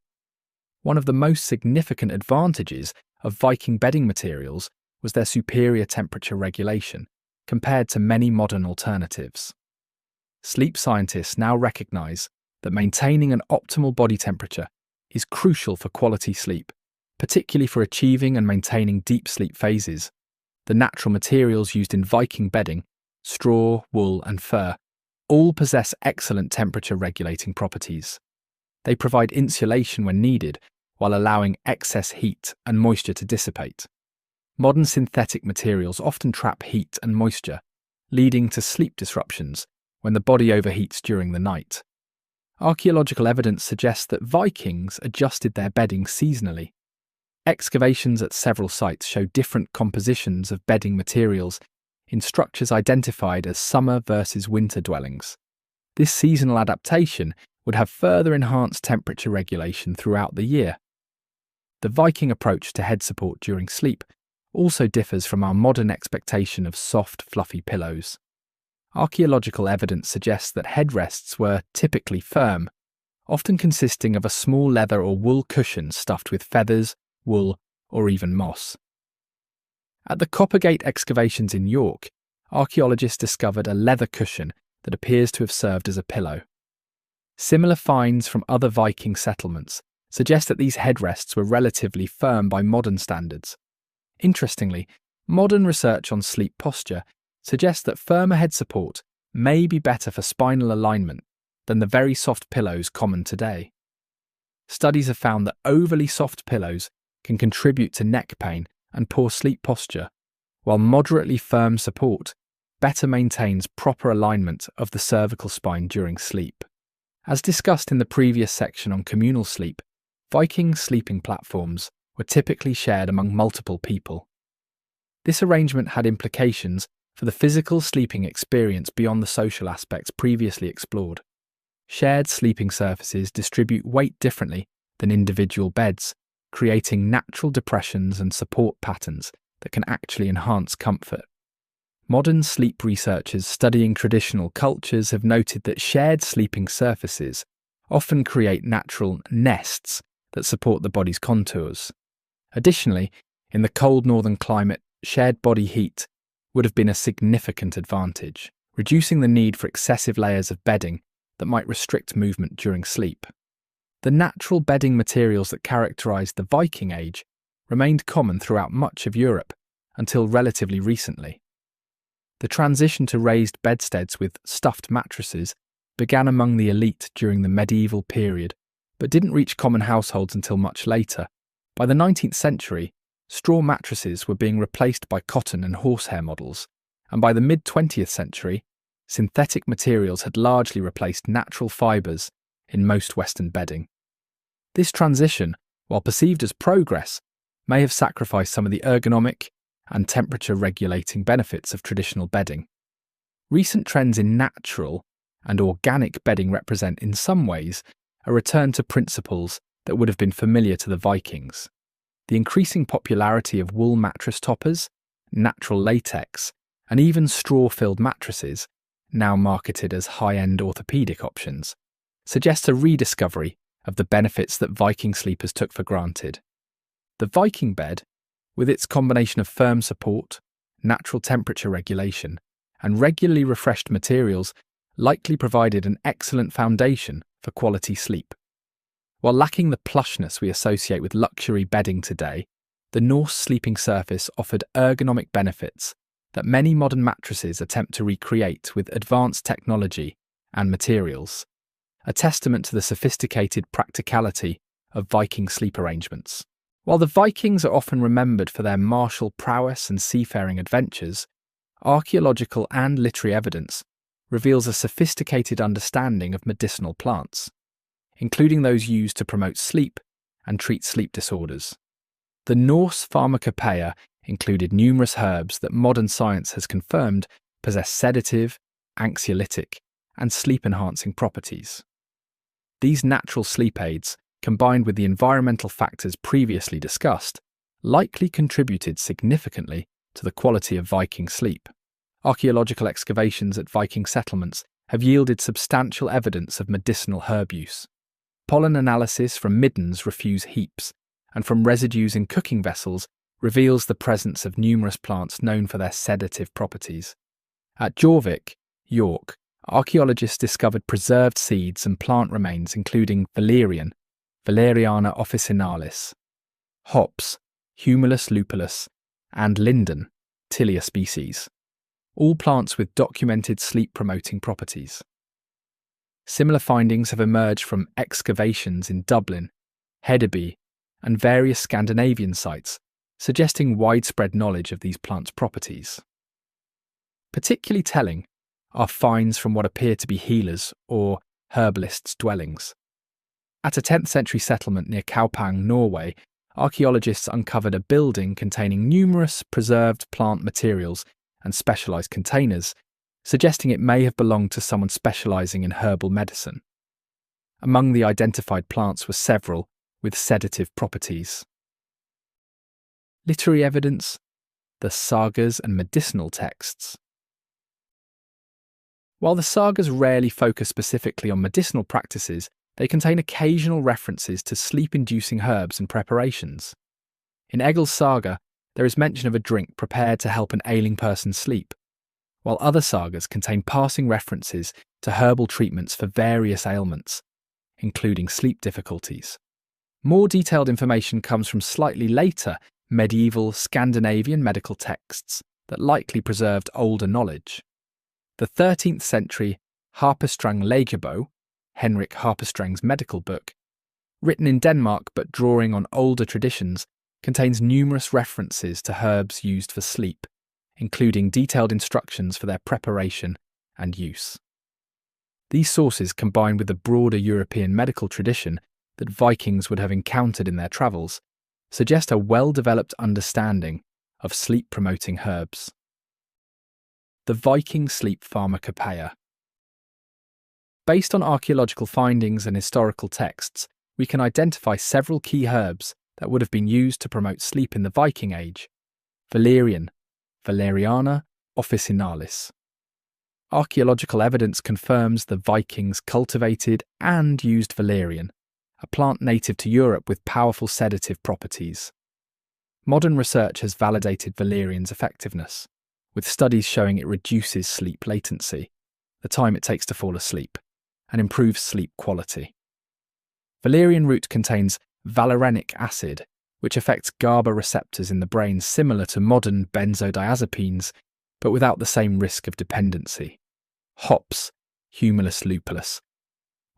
One of the most significant advantages of Viking bedding materials was their superior temperature regulation, compared to many modern alternatives. Sleep scientists now recognise that maintaining an optimal body temperature is crucial for quality sleep, particularly for achieving and maintaining deep sleep phases. The natural materials used in Viking bedding, straw, wool and fur, all possess excellent temperature regulating properties. They provide insulation when needed while allowing excess heat and moisture to dissipate. Modern synthetic materials often trap heat and moisture, leading to sleep disruptions when the body overheats during the night. Archaeological evidence suggests that Vikings adjusted their bedding seasonally. Excavations at several sites show different compositions of bedding materials in structures identified as summer versus winter dwellings. This seasonal adaptation would have further enhanced temperature regulation throughout the year. The Viking approach to head support during sleep also differs from our modern expectation of soft, fluffy pillows. Archaeological evidence suggests that headrests were typically firm, often consisting of a small leather or wool cushion stuffed with feathers, wool, or even moss. At the Coppergate excavations in York, archaeologists discovered a leather cushion that appears to have served as a pillow. Similar finds from other Viking settlements suggest that these headrests were relatively firm by modern standards. Interestingly, modern research on sleep posture suggests that firmer head support may be better for spinal alignment than the very soft pillows common today. Studies have found that overly soft pillows can contribute to neck pain and poor sleep posture, while moderately firm support better maintains proper alignment of the cervical spine during sleep. As discussed in the previous section on communal sleep, Viking sleeping platforms were typically shared among multiple people. This arrangement had implications for the physical sleeping experience beyond the social aspects previously explored. Shared sleeping surfaces distribute weight differently than individual beds, creating natural depressions and support patterns that can actually enhance comfort. Modern sleep researchers studying traditional cultures have noted that shared sleeping surfaces often create natural nests that support the body's contours. Additionally, in the cold northern climate, shared body heat would have been a significant advantage, reducing the need for excessive layers of bedding that might restrict movement during sleep. The natural bedding materials that characterised the Viking Age remained common throughout much of Europe until relatively recently. The transition to raised bedsteads with stuffed mattresses began among the elite during the medieval period, but didn't reach common households until much later. By the 19th century, straw mattresses were being replaced by cotton and horsehair models, and by the mid-20th century, synthetic materials had largely replaced natural fibres in most Western bedding. This transition, while perceived as progress, may have sacrificed some of the ergonomic and temperature-regulating benefits of traditional bedding. Recent trends in natural and organic bedding represent, in some ways, a return to principles that would have been familiar to the Vikings. The increasing popularity of wool mattress toppers, natural latex, and even straw-filled mattresses, now marketed as high-end orthopedic options, suggests a rediscovery of the benefits that Viking sleepers took for granted. The Viking bed, with its combination of firm support, natural temperature regulation, and regularly refreshed materials, likely provided an excellent foundation for quality sleep. While lacking the plushness we associate with luxury bedding today, the Norse sleeping surface offered ergonomic benefits that many modern mattresses attempt to recreate with advanced technology and materials, a testament to the sophisticated practicality of Viking sleep arrangements. While the Vikings are often remembered for their martial prowess and seafaring adventures, archaeological and literary evidence reveals a sophisticated understanding of medicinal plants, including those used to promote sleep and treat sleep disorders. The Norse pharmacopoeia included numerous herbs that modern science has confirmed possess sedative, anxiolytic, and sleep-enhancing properties. These natural sleep aids, combined with the environmental factors previously discussed, likely contributed significantly to the quality of Viking sleep. Archaeological excavations at Viking settlements have yielded substantial evidence of medicinal herb use. Pollen analysis from middens refuse heaps, and from residues in cooking vessels reveals the presence of numerous plants known for their sedative properties. At Jorvik, York, archaeologists discovered preserved seeds and plant remains including valerian, Valeriana officinalis, hops, Humulus lupulus, and linden, Tilia species, all plants with documented sleep-promoting properties. Similar findings have emerged from excavations in Dublin, Hedeby, and various Scandinavian sites, suggesting widespread knowledge of these plants' properties. Particularly telling are finds from what appear to be healers' or herbalists' dwellings. At a 10th century settlement near Kaupang, Norway, archaeologists uncovered a building containing numerous preserved plant materials and specialised containers, suggesting it may have belonged to someone specialising in herbal medicine. Among the identified plants were several with sedative properties. Literary evidence, the sagas and medicinal texts. While the sagas rarely focus specifically on medicinal practices, they contain occasional references to sleep-inducing herbs and preparations. In Egil's saga, there is mention of a drink prepared to help an ailing person sleep, while other sagas contain passing references to herbal treatments for various ailments, including sleep difficulties. More detailed information comes from slightly later medieval Scandinavian medical texts that likely preserved older knowledge. The 13th century Harpestrang Lægebog, Henrik Harpestrang's medical book, written in Denmark but drawing on older traditions, contains numerous references to herbs used for sleep, including detailed instructions for their preparation and use. These sources, combined with the broader European medical tradition that Vikings would have encountered in their travels, suggest a well-developed understanding of sleep-promoting herbs. The Viking sleep pharmacopoeia. Based on archaeological findings and historical texts, we can identify several key herbs that would have been used to promote sleep in the Viking Age. Valerian, Valeriana officinalis. Archaeological evidence confirms the Vikings cultivated and used valerian, a plant native to Europe with powerful sedative properties. Modern research has validated valerian's effectiveness, with studies showing it reduces sleep latency, the time it takes to fall asleep, and improves sleep quality. Valerian root contains valerianic acid, which affects GABA receptors in the brain similar to modern benzodiazepines, but without the same risk of dependency. Hops, Humulus lupulus.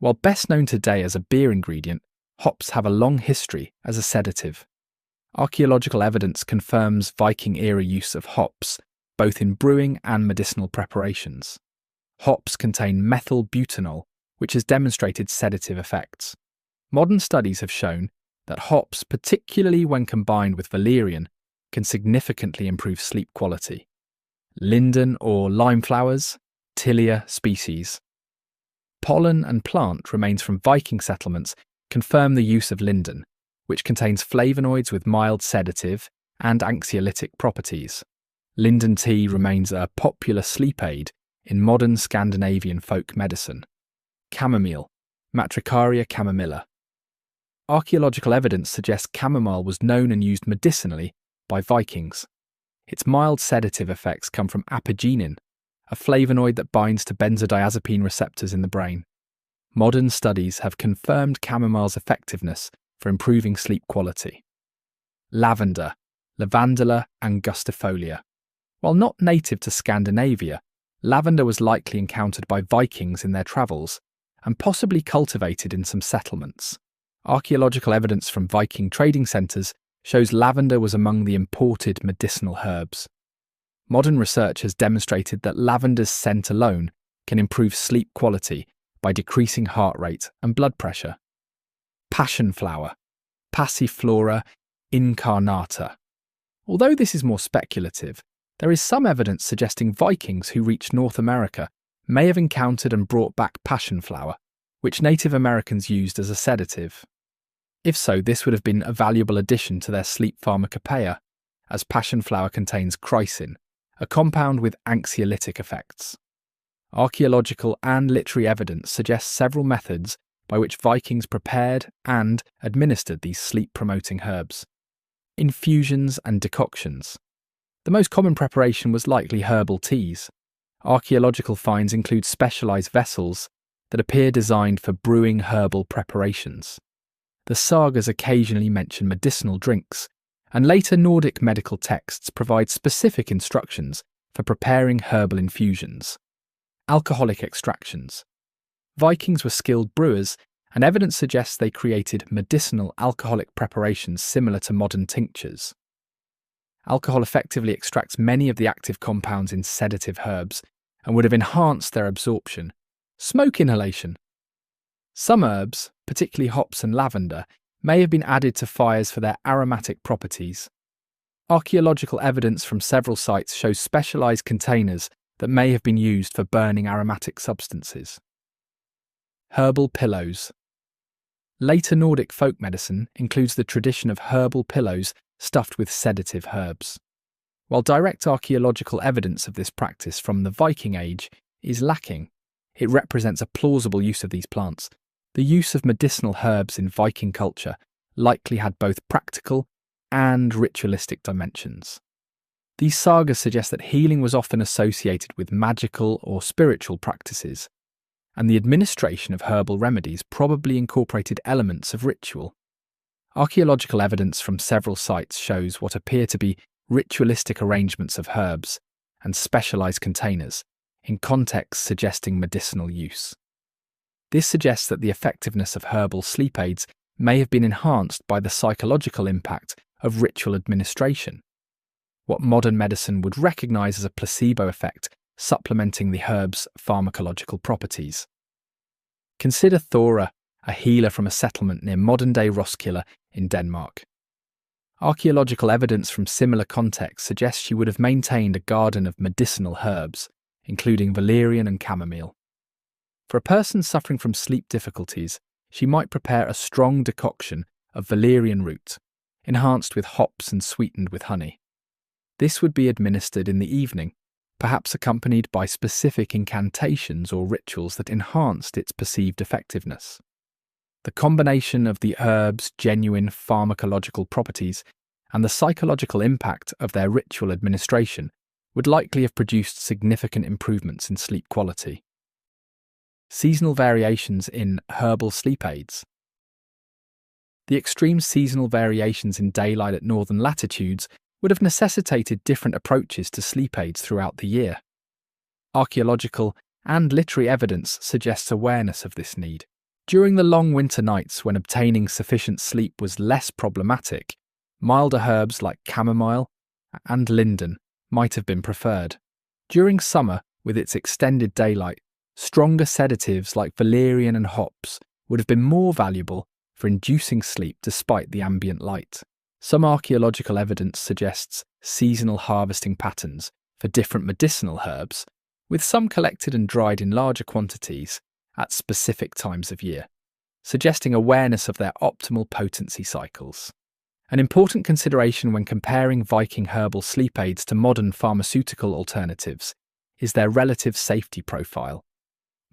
While best known today as a beer ingredient, hops have a long history as a sedative. Archaeological evidence confirms Viking-era use of hops, both in brewing and medicinal preparations. Hops contain methylbutanol, which has demonstrated sedative effects. Modern studies have shown that hops, particularly when combined with valerian, can significantly improve sleep quality. Linden or lime flowers, Tilia species. Pollen and plant remains from Viking settlements confirm the use of linden, which contains flavonoids with mild sedative and anxiolytic properties. Linden tea remains a popular sleep aid in modern Scandinavian folk medicine. Chamomile, Matricaria chamomilla. Archaeological evidence suggests chamomile was known and used medicinally by Vikings. Its mild sedative effects come from apigenin, a flavonoid that binds to benzodiazepine receptors in the brain. Modern studies have confirmed chamomile's effectiveness for improving sleep quality. Lavender, Lavandula angustifolia. While not native to Scandinavia, lavender was likely encountered by Vikings in their travels and possibly cultivated in some settlements. Archaeological evidence from Viking trading centres shows lavender was among the imported medicinal herbs. Modern research has demonstrated that lavender's scent alone can improve sleep quality by decreasing heart rate and blood pressure. Passion flower, Passiflora incarnata. Although this is more speculative, there is some evidence suggesting Vikings who reached North America may have encountered and brought back passion flower, which Native Americans used as a sedative. If so, this would have been a valuable addition to their sleep pharmacopoeia, as passion flower contains chrysin, a compound with anxiolytic effects. Archaeological and literary evidence suggests several methods by which Vikings prepared and administered these sleep-promoting herbs. Infusions and decoctions. The most common preparation was likely herbal teas. Archaeological finds include specialised vessels that appear designed for brewing herbal preparations. The sagas occasionally mention medicinal drinks, and later Nordic medical texts provide specific instructions for preparing herbal infusions. Alcoholic extractions. Vikings were skilled brewers, and evidence suggests they created medicinal alcoholic preparations similar to modern tinctures. Alcohol effectively extracts many of the active compounds in sedative herbs and would have enhanced their absorption. Smoke inhalation. Some herbs, particularly hops and lavender, may have been added to fires for their aromatic properties. Archaeological evidence from several sites shows specialised containers that may have been used for burning aromatic substances. Herbal pillows. Later Nordic folk medicine includes the tradition of herbal pillows stuffed with sedative herbs. While direct archaeological evidence of this practice from the Viking Age is lacking, it represents a plausible use of these plants. The use of medicinal herbs in Viking culture likely had both practical and ritualistic dimensions. These sagas suggest that healing was often associated with magical or spiritual practices, and the administration of herbal remedies probably incorporated elements of ritual. Archaeological evidence from several sites shows what appear to be ritualistic arrangements of herbs and specialized containers, in contexts suggesting medicinal use. This suggests that the effectiveness of herbal sleep aids may have been enhanced by the psychological impact of ritual administration, what modern medicine would recognize as a placebo effect supplementing the herb's pharmacological properties. Consider Thora, a healer from a settlement near modern-day Roskilde in Denmark. Archaeological evidence from similar contexts suggests she would have maintained a garden of medicinal herbs, including valerian and chamomile. For a person suffering from sleep difficulties, she might prepare a strong decoction of valerian root, enhanced with hops and sweetened with honey. This would be administered in the evening, perhaps accompanied by specific incantations or rituals that enhanced its perceived effectiveness. The combination of the herb's genuine pharmacological properties and the psychological impact of their ritual administration would likely have produced significant improvements in sleep quality. Seasonal variations in herbal sleep aids. The extreme seasonal variations in daylight at northern latitudes would have necessitated different approaches to sleep aids throughout the year. Archaeological and literary evidence suggests awareness of this need. During the long winter nights when obtaining sufficient sleep was less problematic, milder herbs like chamomile and linden might have been preferred. During summer, with its extended daylight, stronger sedatives like valerian and hops would have been more valuable for inducing sleep despite the ambient light. Some archaeological evidence suggests seasonal harvesting patterns for different medicinal herbs, with some collected and dried in larger quantities at specific times of year, suggesting awareness of their optimal potency cycles. An important consideration when comparing Viking herbal sleep aids to modern pharmaceutical alternatives is their relative safety profile.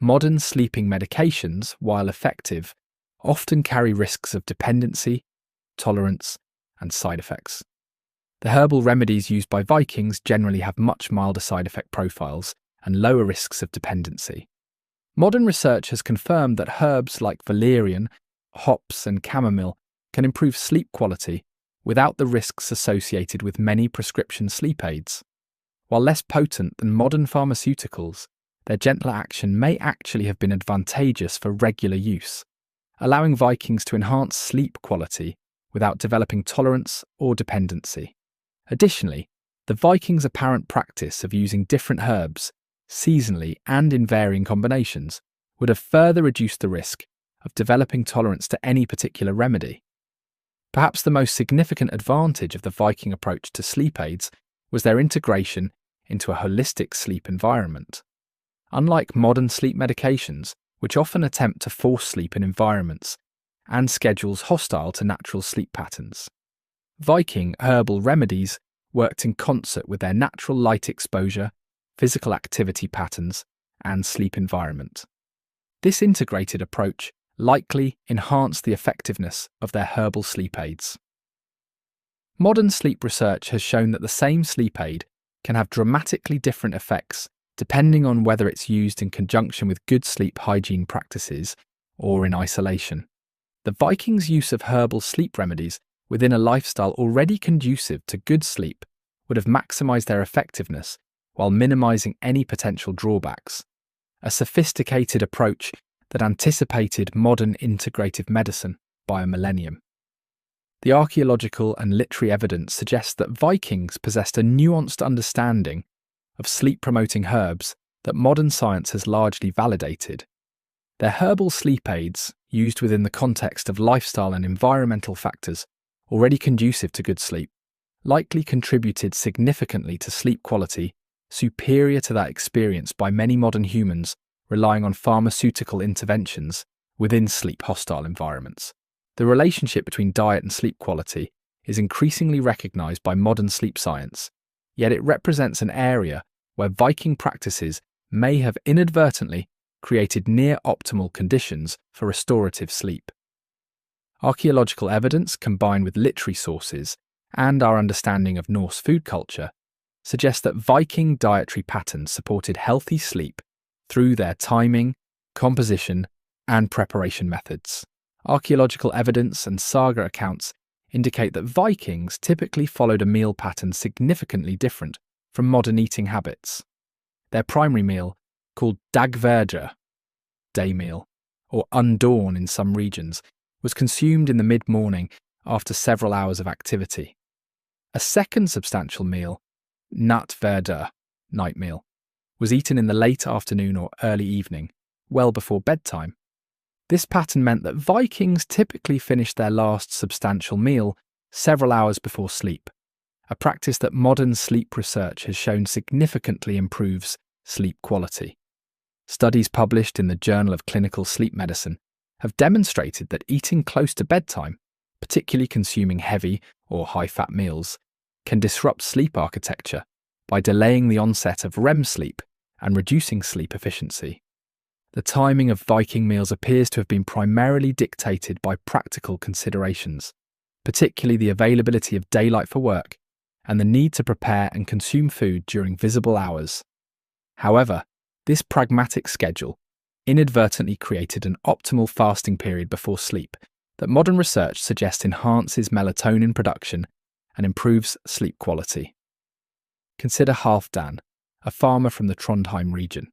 Modern sleeping medications, while effective, often carry risks of dependency, tolerance, and side effects. The herbal remedies used by Vikings generally have much milder side effect profiles and lower risks of dependency. Modern research has confirmed that herbs like valerian, hops, and chamomile can improve sleep quality without the risks associated with many prescription sleep aids. While less potent than modern pharmaceuticals, their gentler action may actually have been advantageous for regular use, allowing Vikings to enhance sleep quality without developing tolerance or dependency. Additionally, the Vikings' apparent practice of using different herbs, seasonally and in varying combinations, would have further reduced the risk of developing tolerance to any particular remedy. Perhaps the most significant advantage of the Viking approach to sleep aids was their integration into a holistic sleep environment. Unlike modern sleep medications, which often attempt to force sleep in environments and schedules hostile to natural sleep patterns, Viking herbal remedies worked in concert with their natural light exposure, physical activity patterns, and sleep environment. This integrated approach likely enhanced the effectiveness of their herbal sleep aids. Modern sleep research has shown that the same sleep aid can have dramatically different effects depending on whether it's used in conjunction with good sleep hygiene practices or in isolation. The Vikings' use of herbal sleep remedies within a lifestyle already conducive to good sleep would have maximised their effectiveness while minimising any potential drawbacks, a sophisticated approach that anticipated modern integrative medicine by a millennium. The archaeological and literary evidence suggests that Vikings possessed a nuanced understanding of sleep-promoting herbs that modern science has largely validated. Their herbal sleep aids, used within the context of lifestyle and environmental factors already conducive to good sleep, likely contributed significantly to sleep quality superior to that experienced by many modern humans relying on pharmaceutical interventions within sleep-hostile environments. The relationship between diet and sleep quality is increasingly recognized by modern sleep science, yet it represents an area where Viking practices may have inadvertently created near-optimal conditions for restorative sleep. Archaeological evidence combined with literary sources and our understanding of Norse food culture suggests that Viking dietary patterns supported healthy sleep through their timing, composition, and preparation methods. Archaeological evidence and saga accounts indicate that Vikings typically followed a meal pattern significantly different from modern eating habits. Their primary meal, called dagverja, day meal, or undawn in some regions, was consumed in the mid-morning after several hours of activity. A second substantial meal, nattverda, night meal, was eaten in the late afternoon or early evening, well before bedtime. This pattern meant that Vikings typically finished their last substantial meal several hours before sleep, a practice that modern sleep research has shown significantly improves sleep quality. Studies published in the Journal of Clinical Sleep Medicine have demonstrated that eating close to bedtime, particularly consuming heavy or high-fat meals, can disrupt sleep architecture by delaying the onset of REM sleep and reducing sleep efficiency. The timing of Viking meals appears to have been primarily dictated by practical considerations, particularly the availability of daylight for work and the need to prepare and consume food during visible hours. However, this pragmatic schedule inadvertently created an optimal fasting period before sleep that modern research suggests enhances melatonin production and improves sleep quality. Consider Halfdan, a farmer from the Trondheim region.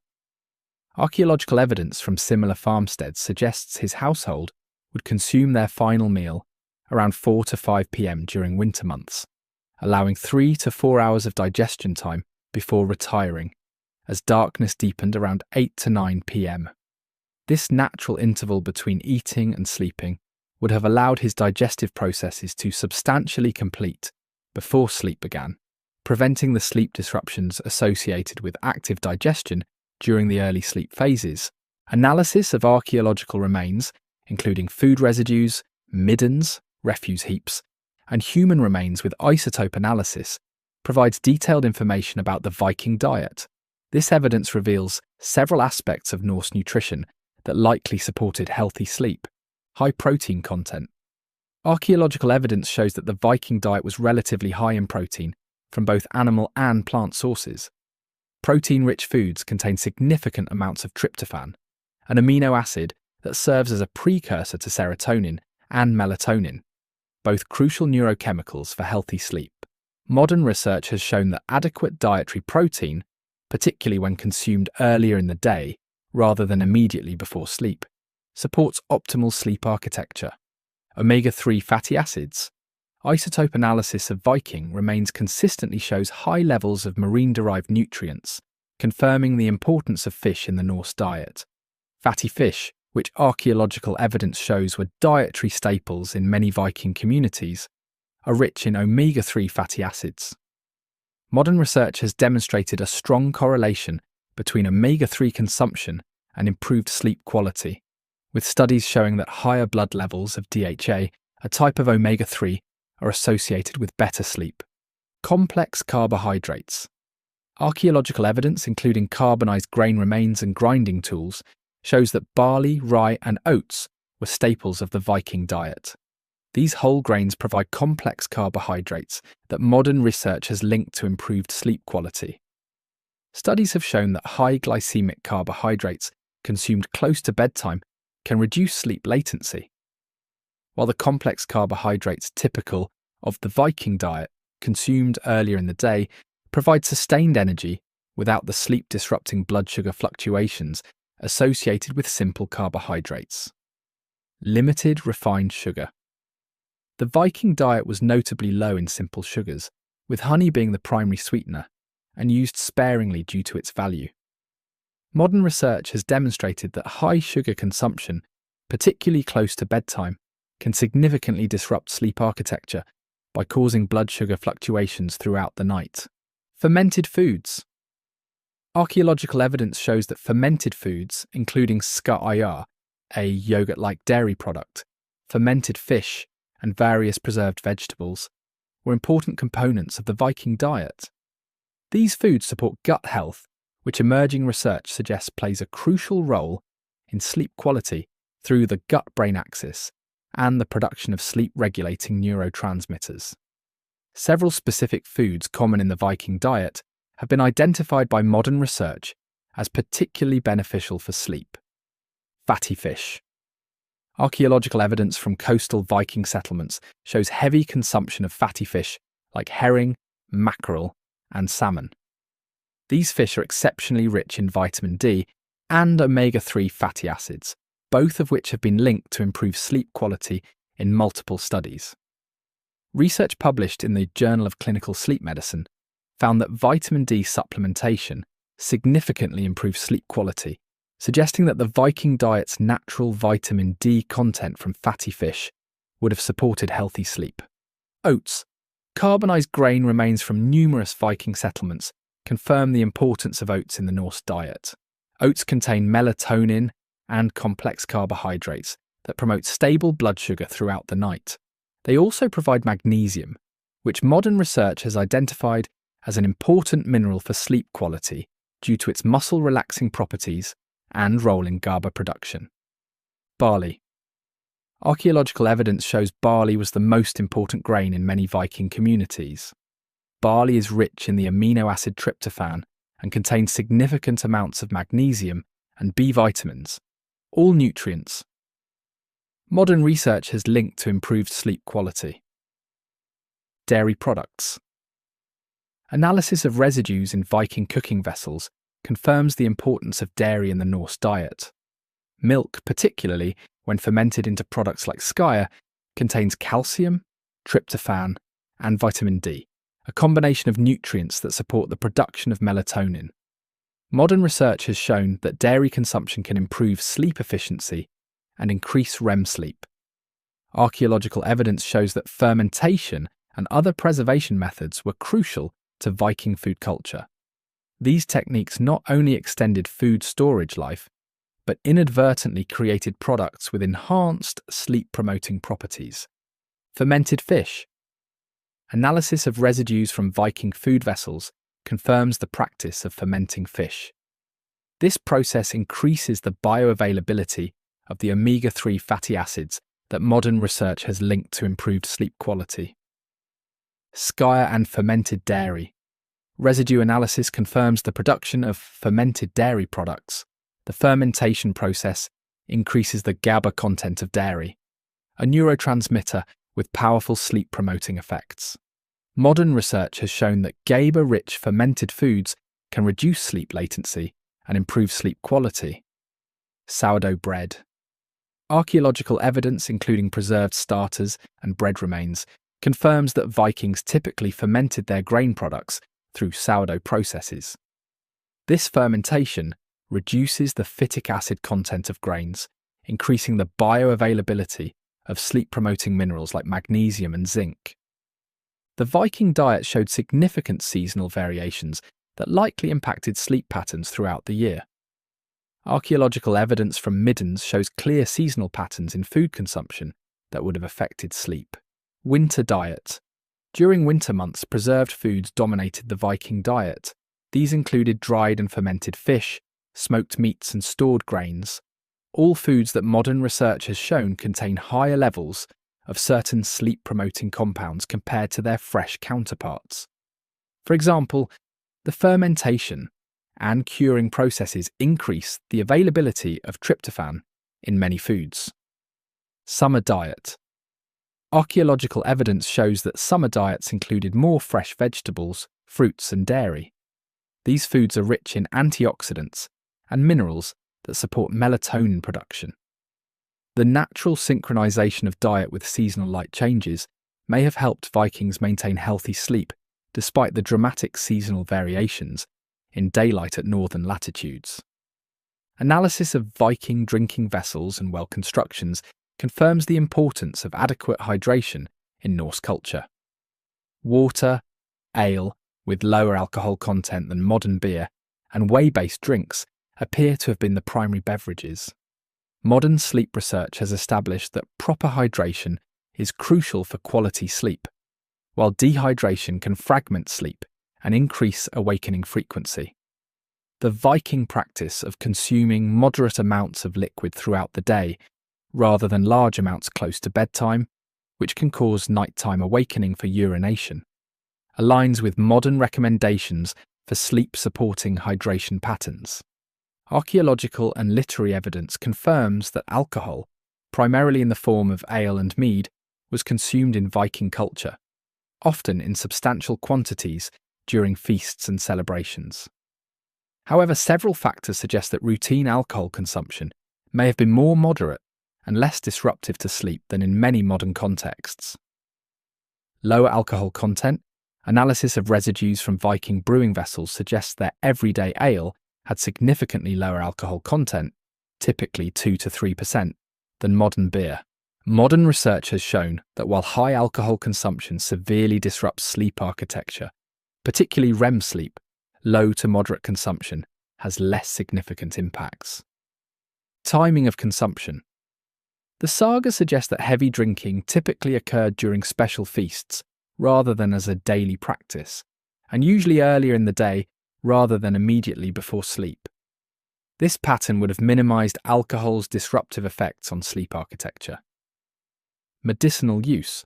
Archaeological evidence from similar farmsteads suggests his household would consume their final meal around 4 to 5 p.m. during winter months, allowing 3 to 4 hours of digestion time before retiring, as darkness deepened around 8 to 9 p.m. This natural interval between eating and sleeping would have allowed his digestive processes to substantially complete before sleep began, preventing the sleep disruptions associated with active digestion during the early sleep phases. Analysis of archaeological remains, including food residues, middens, refuse heaps, and human remains with isotope analysis, provides detailed information about the Viking diet. This evidence reveals several aspects of Norse nutrition that likely supported healthy sleep. High protein content. Archaeological evidence shows that the Viking diet was relatively high in protein from both animal and plant sources. Protein-rich foods contain significant amounts of tryptophan, an amino acid that serves as a precursor to serotonin and melatonin, both crucial neurochemicals for healthy sleep. Modern research has shown that adequate dietary protein, particularly when consumed earlier in the day rather than immediately before sleep, supports optimal sleep architecture. Omega-3 fatty acids. Isotope analysis of Viking remains consistently shows high levels of marine-derived nutrients, confirming the importance of fish in the Norse diet. Fatty fish, which archaeological evidence shows were dietary staples in many Viking communities, are rich in omega-3 fatty acids. Modern research has demonstrated a strong correlation between omega-3 consumption and improved sleep quality, with studies showing that higher blood levels of DHA, a type of omega-3, are associated with better sleep. Complex carbohydrates. Archaeological evidence, including carbonized grain remains and grinding tools, shows that barley, rye, and oats were staples of the Viking diet. These whole grains provide complex carbohydrates that modern research has linked to improved sleep quality. Studies have shown that high glycemic carbohydrates consumed close to bedtime can reduce sleep latency, while the complex carbohydrates typical of the Viking diet, consumed earlier in the day, provide sustained energy without the sleep-disrupting blood sugar fluctuations associated with simple carbohydrates. Limited refined sugar. The Viking diet was notably low in simple sugars, with honey being the primary sweetener, and used sparingly due to its value. Modern research has demonstrated that high sugar consumption, particularly close to bedtime, can significantly disrupt sleep architecture by causing blood sugar fluctuations throughout the night. Fermented foods. Archaeological evidence shows that fermented foods, including ska, a yogurt-like dairy product, fermented fish, and various preserved vegetables, were important components of the Viking diet. These foods support gut health, which emerging research suggests plays a crucial role in sleep quality through the gut-brain axis and the production of sleep-regulating neurotransmitters. Several specific foods common in the Viking diet have been identified by modern research as particularly beneficial for sleep. Fatty fish. Archaeological evidence from coastal Viking settlements shows heavy consumption of fatty fish like herring, mackerel, and salmon. These fish are exceptionally rich in vitamin D and omega-3 fatty acids, both of which have been linked to improve sleep quality in multiple studies. Research published in the Journal of Clinical Sleep Medicine found that vitamin D supplementation significantly improves sleep quality, suggesting that the Viking diet's natural vitamin D content from fatty fish would have supported healthy sleep. Oats. Carbonized grain remains from numerous Viking settlements confirm the importance of oats in the Norse diet. Oats contain melatonin and complex carbohydrates that promote stable blood sugar throughout the night. They also provide magnesium, which modern research has identified as an important mineral for sleep quality due to its muscle-relaxing properties and role in GABA production. Barley. Archaeological evidence shows barley was the most important grain in many Viking communities. Barley is rich in the amino acid tryptophan and contains significant amounts of magnesium and B vitamins, all nutrients. Modern research has linked to improved sleep quality. Dairy products. Analysis of residues in Viking cooking vessels confirms the importance of dairy in the Norse diet. Milk, particularly when fermented into products like skyr, contains calcium, tryptophan, and vitamin D, a combination of nutrients that support the production of melatonin. Modern research has shown that dairy consumption can improve sleep efficiency and increase REM sleep. Archaeological evidence shows that fermentation and other preservation methods were crucial to Viking food culture. These techniques not only extended food storage life, but inadvertently created products with enhanced sleep-promoting properties. Fermented fish. Analysis of residues from Viking food vessels confirms the practice of fermenting fish. This process increases the bioavailability of the omega-3 fatty acids that modern research has linked to improved sleep quality. Skyr and fermented dairy. Residue analysis confirms the production of fermented dairy products. The fermentation process increases the GABA content of dairy, a neurotransmitter with powerful sleep-promoting effects. Modern research has shown that GABA-rich fermented foods can reduce sleep latency and improve sleep quality. Sourdough bread. Archaeological evidence, including preserved starters and bread remains, confirms that Vikings typically fermented their grain products through sourdough processes. This fermentation reduces the phytic acid content of grains, increasing the bioavailability of sleep-promoting minerals like magnesium and zinc. The Viking diet showed significant seasonal variations that likely impacted sleep patterns throughout the year. Archaeological evidence from middens shows clear seasonal patterns in food consumption that would have affected sleep. Winter diet. During winter months, preserved foods dominated the Viking diet. These included dried and fermented fish, smoked meats and stored grains, all foods that modern research has shown contain higher levels of certain sleep-promoting compounds compared to their fresh counterparts. For example, the fermentation and curing processes increase the availability of tryptophan in many foods. Summer diet. Archaeological evidence shows that summer diets included more fresh vegetables, fruits and dairy. These foods are rich in antioxidants and minerals that support melatonin production. The natural synchronization of diet with seasonal light changes may have helped Vikings maintain healthy sleep despite the dramatic seasonal variations in daylight at northern latitudes. Analysis of Viking drinking vessels and well constructions confirms the importance of adequate hydration in Norse culture. Water, ale, with lower alcohol content than modern beer, and whey-based drinks appear to have been the primary beverages. Modern sleep research has established that proper hydration is crucial for quality sleep. while dehydration can fragment sleep and increase awakening frequency. The Viking practice of consuming moderate amounts of liquid throughout the day, rather than large amounts close to bedtime, which can cause nighttime awakening for urination, aligns with modern recommendations for sleep-supporting hydration patterns. Archaeological and literary evidence confirms that alcohol, primarily in the form of ale and mead, was consumed in Viking culture, often in substantial quantities during feasts and celebrations. However, several factors suggest that routine alcohol consumption may have been more moderate and less disruptive to sleep than in many modern contexts. Lower alcohol content, analysis of residues from Viking brewing vessels suggests their everyday ale had significantly lower alcohol content, typically 2 to 3%, than modern beer. Modern research has shown that while high alcohol consumption severely disrupts sleep architecture, particularly REM sleep, low to moderate consumption has less significant impacts. Timing of consumption. The saga suggests that heavy drinking typically occurred during special feasts rather than as a daily practice, and usually earlier in the day rather than immediately before sleep. This pattern would have minimized alcohol's disruptive effects on sleep architecture. Medicinal use.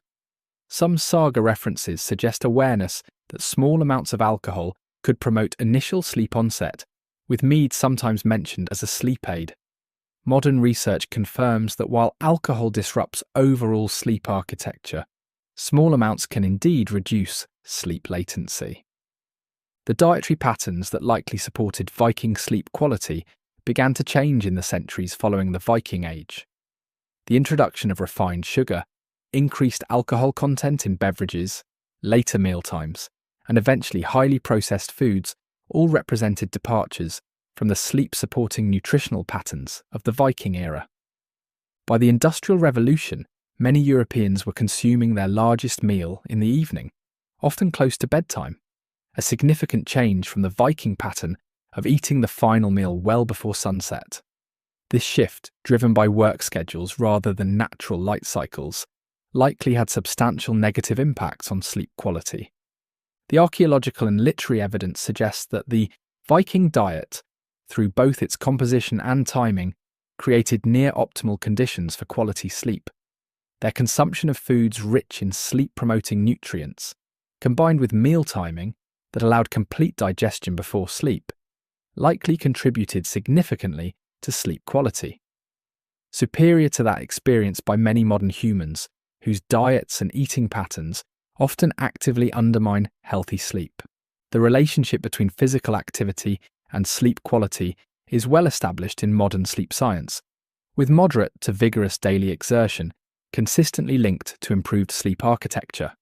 Some saga references suggest awareness that small amounts of alcohol could promote initial sleep onset, with mead sometimes mentioned as a sleep aid. Modern research confirms that while alcohol disrupts overall sleep architecture, small amounts can indeed reduce sleep latency. The dietary patterns that likely supported Viking sleep quality began to change in the centuries following the Viking Age. The introduction of refined sugar, increased alcohol content in beverages, later mealtimes, and eventually highly processed foods all represented departures from the sleep-supporting nutritional patterns of the Viking era. By the Industrial Revolution, many Europeans were consuming their largest meal in the evening, often close to bedtime, a significant change from the Viking pattern of eating the final meal well before sunset. This shift, driven by work schedules rather than natural light cycles, likely had substantial negative impacts on sleep quality. The archaeological and literary evidence suggests that the Viking diet, through both its composition and timing, created near-optimal conditions for quality sleep. Their consumption of foods rich in sleep-promoting nutrients, combined with meal timing that allowed complete digestion before sleep, likely contributed significantly to sleep quality. Superior to that experienced by many modern humans, whose diets and eating patterns often actively undermine healthy sleep. The relationship between physical activity and sleep quality is well established in modern sleep science, with moderate to vigorous daily exertion consistently linked to improved sleep architecture.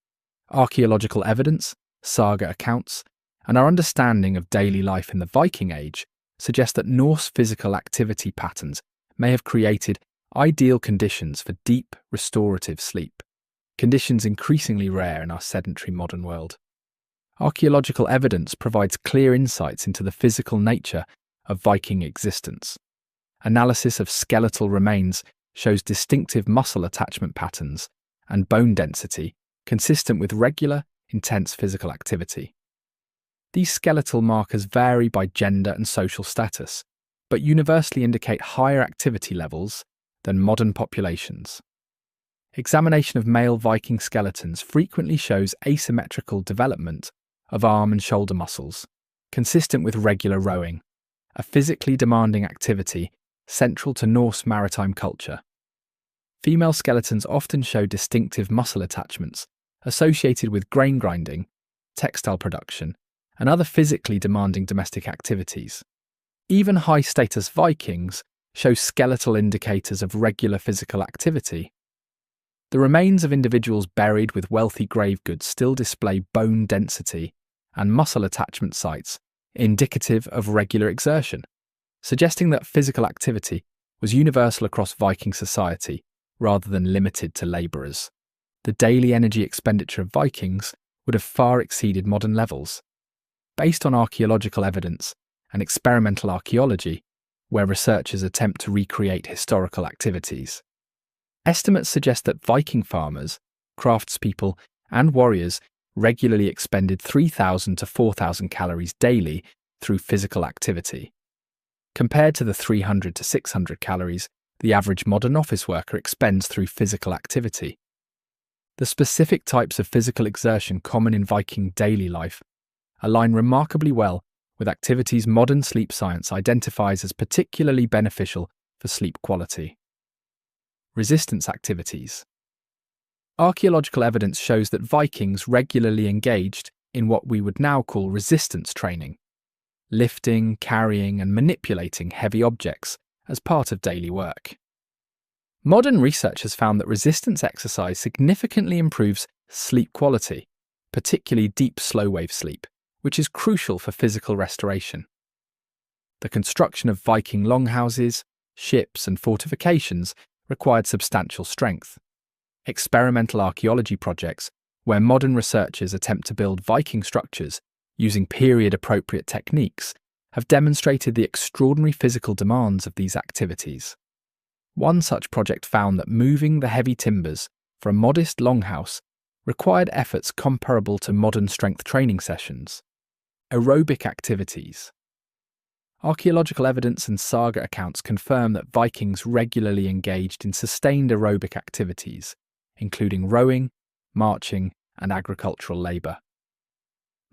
Archaeological evidence, saga accounts, and our understanding of daily life in the Viking Age suggest that Norse physical activity patterns may have created ideal conditions for deep, restorative sleep, conditions increasingly rare in our sedentary modern world. Archaeological evidence provides clear insights into the physical nature of Viking existence. Analysis of skeletal remains shows distinctive muscle attachment patterns and bone density consistent with regular, intense physical activity. These skeletal markers vary by gender and social status, but universally indicate higher activity levels than modern populations. Examination of male Viking skeletons frequently shows asymmetrical development of arm and shoulder muscles, consistent with regular rowing, a physically demanding activity central to Norse maritime culture. Female skeletons often show distinctive muscle attachments associated with grain grinding, textile production, and other physically demanding domestic activities. Even high-status Vikings show skeletal indicators of regular physical activity. The remains of individuals buried with wealthy grave goods still display bone density and muscle attachment sites indicative of regular exertion, suggesting that physical activity was universal across Viking society rather than limited to labourers. The daily energy expenditure of Vikings would have far exceeded modern levels. Based on archaeological evidence and experimental archaeology, where researchers attempt to recreate historical activities, estimates suggest that Viking farmers, craftspeople, and warriors regularly expended 3,000 to 4,000 calories daily through physical activity, compared to the 300 to 600 calories the average modern office worker expends through physical activity. The specific types of physical exertion common in Viking daily life align remarkably well with activities modern sleep science identifies as particularly beneficial for sleep quality. Resistance activities. Archaeological evidence shows that Vikings regularly engaged in what we would now call resistance training, lifting, carrying, and manipulating heavy objects as part of daily work. Modern research has found that resistance exercise significantly improves sleep quality, particularly deep slow-wave sleep, which is crucial for physical restoration. The construction of Viking longhouses, ships, and fortifications required substantial strength. Experimental archaeology projects, where modern researchers attempt to build Viking structures using period-appropriate techniques, have demonstrated the extraordinary physical demands of these activities. One such project found that moving the heavy timbers for a modest longhouse required efforts comparable to modern strength training sessions. Aerobic activities. Archaeological evidence and saga accounts confirm that Vikings regularly engaged in sustained aerobic activities, including rowing, marching, and agricultural labour.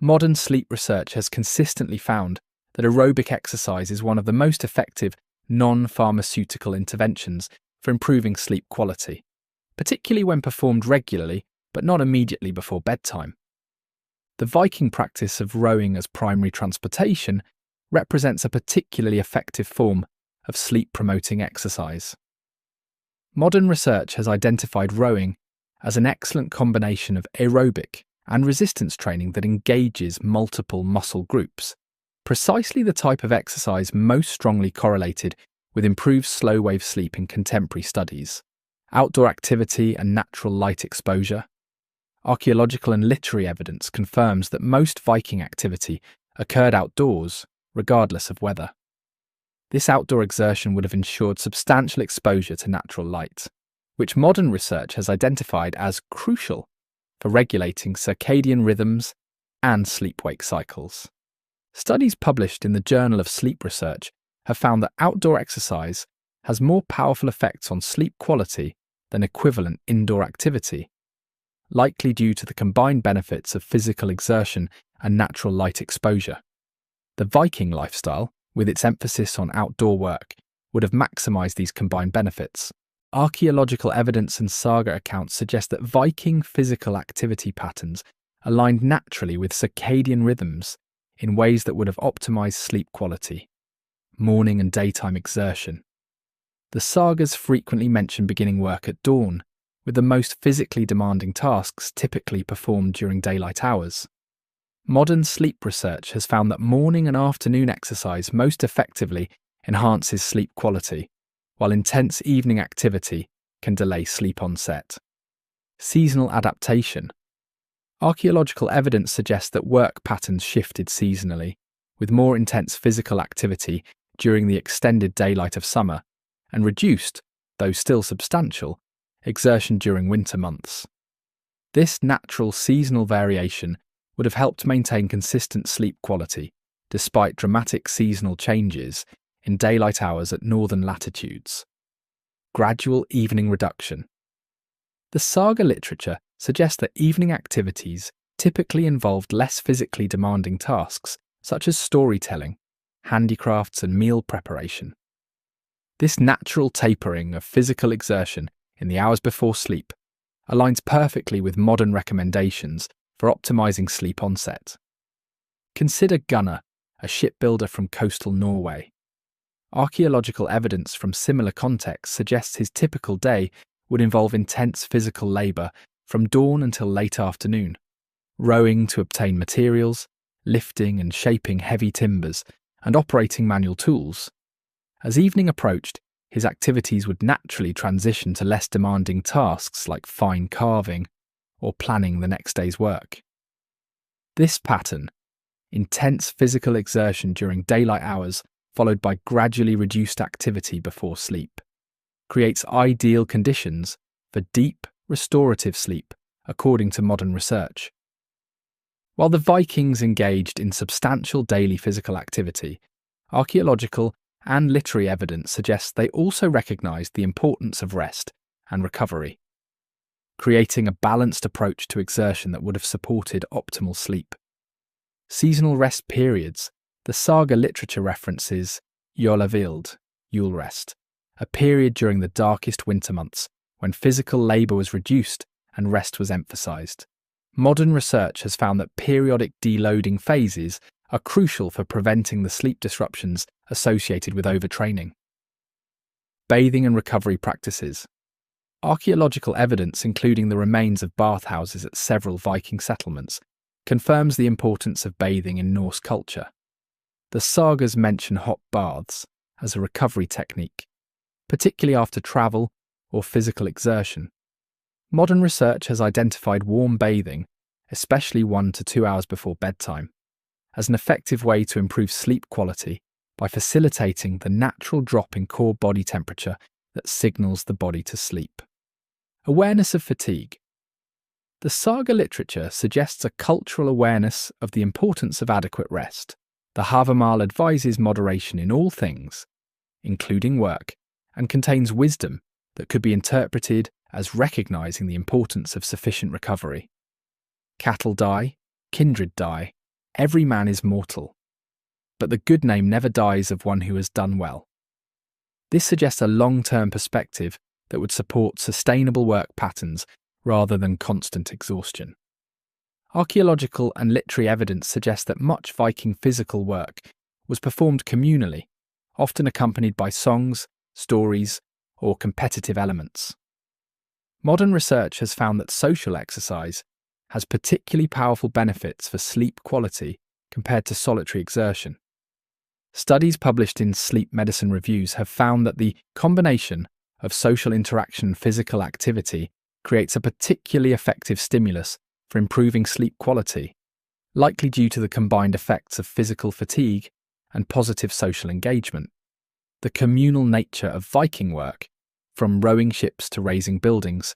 Modern sleep research has consistently found that aerobic exercise is one of the most effective non-pharmaceutical interventions for improving sleep quality, particularly when performed regularly but not immediately before bedtime. The Viking practice of rowing as primary transportation represents a particularly effective form of sleep-promoting exercise. Modern research has identified rowing as an excellent combination of aerobic and resistance training that engages multiple muscle groups, precisely the type of exercise most strongly correlated with improved slow-wave sleep in contemporary studies. Outdoor activity and natural light exposure. Archaeological and literary evidence confirms that most Viking activity occurred outdoors, regardless of weather. This outdoor exertion would have ensured substantial exposure to natural light, which modern research has identified as crucial for regulating circadian rhythms and sleep-wake cycles. Studies published in the Journal of Sleep Research have found that outdoor exercise has more powerful effects on sleep quality than equivalent indoor activity, likely due to the combined benefits of physical exertion and natural light exposure. The Viking lifestyle, with its emphasis on outdoor work, would have maximised these combined benefits. Archaeological evidence and saga accounts suggest that Viking physical activity patterns aligned naturally with circadian rhythms in ways that would have optimized sleep quality, morning and daytime exertion. The sagas frequently mention beginning work at dawn, with the most physically demanding tasks typically performed during daylight hours. Modern sleep research has found that morning and afternoon exercise most effectively enhances sleep quality, while intense evening activity can delay sleep onset. Seasonal adaptation. Archaeological evidence suggests that work patterns shifted seasonally, with more intense physical activity during the extended daylight of summer, and reduced, though still substantial, exertion during winter months. This natural seasonal variation would have helped maintain consistent sleep quality, despite dramatic seasonal changes in daylight hours at northern latitudes. Gradual evening reduction. The saga literature suggests that evening activities typically involved less physically demanding tasks, such as storytelling, handicrafts, and meal preparation. This natural tapering of physical exertion in the hours before sleep aligns perfectly with modern recommendations for optimizing sleep onset. Consider Gunnar, a shipbuilder from coastal Norway. Archaeological evidence from similar contexts suggests his typical day would involve intense physical labour from dawn until late afternoon, rowing to obtain materials, lifting and shaping heavy timbers, and operating manual tools. As evening approached, his activities would naturally transition to less demanding tasks like fine carving or planning the next day's work. This pattern, intense physical exertion during daylight hours followed by gradually reduced activity before sleep, creates ideal conditions for deep, restorative sleep, according to modern research. While the Vikings engaged in substantial daily physical activity, archaeological and literary evidence suggests they also recognised the importance of rest and recovery, creating a balanced approach to exertion that would have supported optimal sleep. Seasonal rest periods, the saga literature references Jolavild, Yule rest, a period during the darkest winter months when physical labour was reduced and rest was emphasised. Modern research has found that periodic deloading phases are crucial for preventing the sleep disruptions associated with overtraining. Bathing and recovery practices. Archaeological evidence, including the remains of bathhouses at several Viking settlements, confirms the importance of bathing in Norse culture. The sagas mention hot baths as a recovery technique, particularly after travel or physical exertion. Modern research has identified warm bathing, especially 1 to 2 hours before bedtime, as an effective way to improve sleep quality by facilitating the natural drop in core body temperature that signals the body to sleep. Awareness of fatigue. The saga literature suggests a cultural awareness of the importance of adequate rest. The Havamal advises moderation in all things, including work, and contains wisdom that could be interpreted as recognising the importance of sufficient recovery. Cattle die, kindred die, every man is mortal, but the good name never dies of one who has done well. This suggests a long-term perspective that would support sustainable work patterns rather than constant exhaustion. Archaeological and literary evidence suggests that much Viking physical work was performed communally, often accompanied by songs, stories, or competitive elements. Modern research has found that social exercise has particularly powerful benefits for sleep quality compared to solitary exertion. Studies published in sleep medicine reviews have found that the combination of social interaction and physical activity creates a particularly effective stimulus for improving sleep quality, likely due to the combined effects of physical fatigue and positive social engagement. The communal nature of Viking work, from rowing ships to raising buildings,